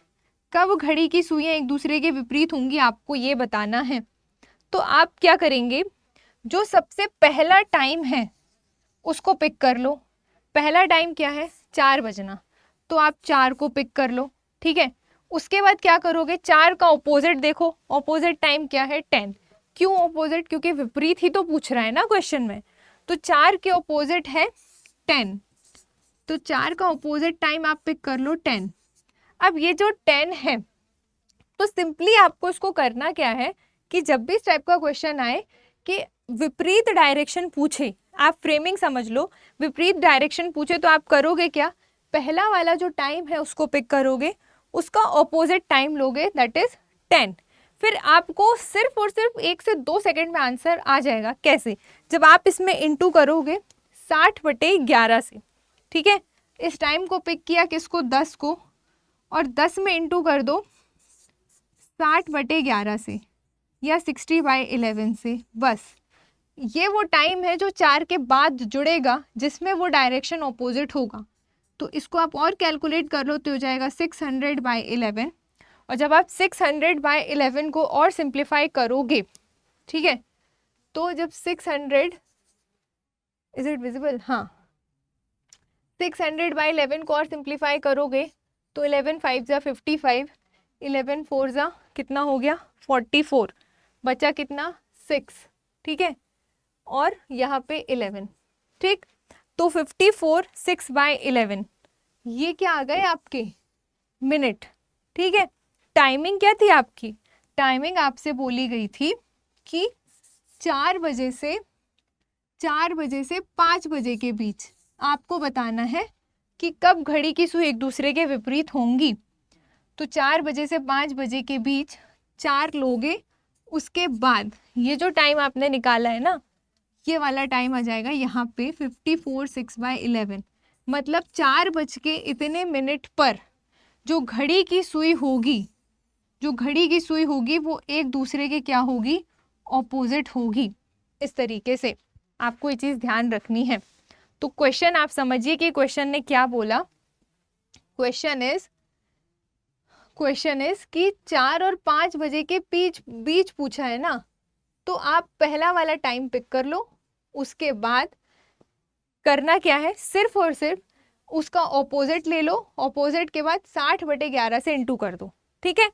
कब घड़ी की सुइयां एक दूसरे के विपरीत होंगी आपको ये बताना है। तो आप क्या करेंगे, जो सबसे पहला टाइम है उसको पिक कर लो। पहला टाइम क्या है, 4 बजना, तो आप 4 को पिक कर लो, ठीक है। उसके बाद क्या करोगे, 4 का ऑपोजिट देखो, ऑपोजिट टाइम क्या है, 10। क्यों ऑपोजिट, क्योंकि विपरीत ही तो पूछ रहा है ना क्वेश्चन में। तो 4 के ऑपोजिट है 10, तो 4 का ऑपोजिट टाइम आप पिक कर लो 10। अब ये जो 10 है, तो सिंपली आपको इसको करना क्या है कि जब भी इस टाइप का क्वेश्चन आए कि विपरीत डायरेक्शन पूछे, आप फ्रेमिंग समझ लो, विपरीत डायरेक्शन पूछे तो आप करोगे क्या, पहला वाला जो टाइम है उसको पिक करोगे, उसका ऑपोजिट टाइम लोगे, दैट इज 10। फिर आपको सिर्फ और सिर्फ 1 से 2 सेकंड में आंसर आ जाएगा। कैसे, जब आप इसमें इंटू करोगे 60/11 से, ठीक है। इस टाइम को पिक किया किसको, 10 को, और 10 में इंटू कर दो 60/11 से या 60/11 से। बस ये वो टाइम है जो 4 के बाद जुड़ेगा जिसमें वो डायरेक्शन ऑपोजिट होगा। तो इसको आप और कैलकुलेट कर लो तो हो जाएगा 600/11। और जब आप 600/11 को और सिंप्लीफाई करोगे, ठीक है, तो जब 600, इज इट विजिबल, हाँ, 600/11 को और सिंप्लीफाई करोगे तो 11 5 जा 55, 11 4 जा कितना हो गया 44, बचा कितना 6, ठीक है, और यहाँ पे 11, ठीक। तो 54 6/11 ये क्या आ गए आपके मिनट, ठीक है। टाइमिंग क्या थी आपकी, टाइमिंग आपसे बोली गई थी कि 4 बजे से 5 बजे के बीच आपको बताना है कि कब घड़ी की सुई एक दूसरे के विपरीत होंगी। तो 4 बजे से 5 बजे के बीच 4 लोगे, उसके बाद ये जो टाइम आपने निकाला है ना, ये वाला टाइम आ जाएगा यहाँ पे 54 6/11। मतलब 4 बज के इतने मिनट पर जो घड़ी की सुई होगी, वो एक दूसरे के क्या होगी, ऑपोजिट होगी। इस तरीके से आपको ये चीज़ ध्यान रखनी है। तो क्वेश्चन आप समझिए कि क्वेश्चन ने क्या बोला। क्वेश्चन इज कि 4 और 5 बजे के बीच पूछा है ना, तो आप पहला वाला टाइम पिक कर लो। उसके बाद करना क्या है, सिर्फ और सिर्फ उसका ऑपोजिट ले लो, ऑपोजिट के बाद 60/11 से इंटू कर दो, ठीक है।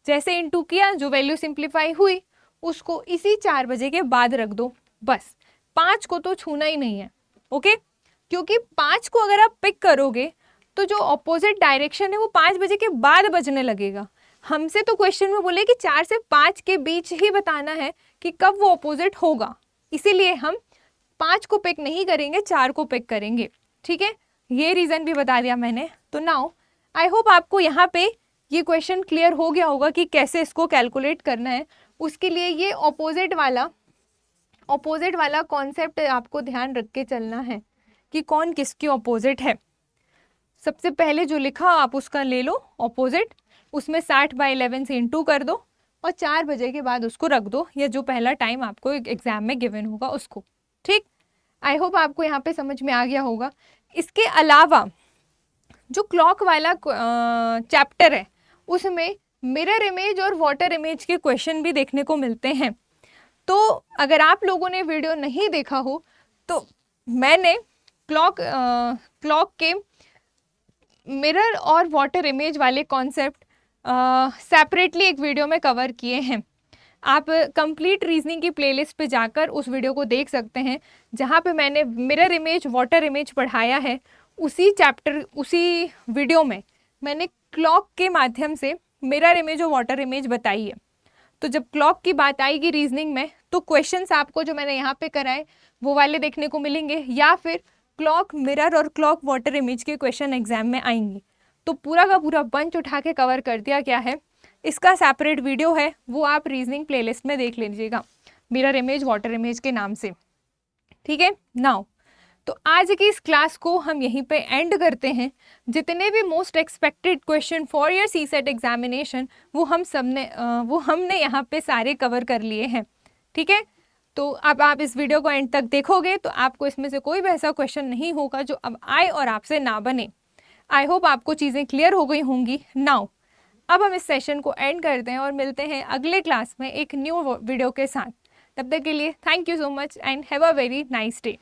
जैसे इंटू किया, जो वैल्यू सिंप्लीफाई हुई उसको इसी 4 बजे के बाद रख दो। बस 5 को तो छूना ही नहीं है, ओके। क्योंकि 5 को अगर आप पिक करोगे तो जो ऑपोजिट डायरेक्शन है वो 5 बजे के बाद बजने लगेगा। हमसे तो क्वेश्चन में बोले कि 4 से 5 के बीच ही बताना है कि कब वो ऑपोजिट होगा, इसीलिए हम 5 को पिक नहीं करेंगे, 4 को पिक करेंगे, ठीक है। ये रीज़न भी बता दिया मैंने। तो नाउ आई होप आपको यहाँ पे ये क्वेश्चन क्लियर हो गया होगा कि कैसे इसको कैलकुलेट करना है। उसके लिए ये ऑपोजिट वाला कॉन्सेप्ट आपको ध्यान रख के चलना है कि कौन किसके ऑपोजिट है। सबसे पहले जो लिखा आप उसका ले लो ऑपोजिट, उसमें 60/11 से इंटू कर दो और 4 बजे के बाद उसको रख दो, या जो पहला टाइम आपको एग्जाम में गिवन होगा उसको, ठीक। आई होप आपको यहाँ पे समझ में आ गया होगा। इसके अलावा जो क्लॉक वाला चैप्टर है उसमें मिरर इमेज और वाटर इमेज के क्वेश्चन भी देखने को मिलते हैं। तो अगर आप लोगों ने वीडियो नहीं देखा हो तो मैंने क्लॉक के मिरर और वाटर इमेज वाले कॉन्सेप्ट सेपरेटली एक वीडियो में कवर किए हैं। आप कंप्लीट रीजनिंग की प्लेलिस्ट पे जाकर उस वीडियो को देख सकते हैं, जहाँ पे मैंने मिरर इमेज वाटर इमेज पढ़ाया है। उसी वीडियो में मैंने क्लॉक के माध्यम से मिरर इमेज और वाटर इमेज बताई है। तो जब क्लॉक की बात आएगी रीजनिंग में तो क्वेश्चंस आपको जो मैंने यहाँ पे कराए वो वाले देखने को मिलेंगे, या फिर क्लॉक मिरर और क्लॉक वाटर इमेज के क्वेश्चन एग्जाम में आएंगे। तो पूरा का पूरा बंच उठा के कवर कर दिया गया है। इसका सेपरेट वीडियो है, वो आप रीजनिंग प्लेलिस्ट में देख लीजिएगा, मिरर इमेज वाटर इमेज के नाम से, ठीक है। नाउ तो आज की इस क्लास को हम यहीं पे एंड करते हैं। जितने भी most expected question for your CSAT examination वो हमने यहाँ पे सारे कवर कर लिए हैं। ठीक है, तो अब आप इस वीडियो को एंड तक देखोगे तो आपको इसमें से कोई भी ऐसा क्वेश्चन नहीं होगा जो अब आए और आपसे ना बने। आई होप आपको चीज़ें क्लियर हो गई होंगी। नाउ अब हम इस सेशन को एंड करते हैं और मिलते हैं अगले क्लास में एक न्यू वीडियो के साथ। तब तक के लिए thank you so much and have a very nice day.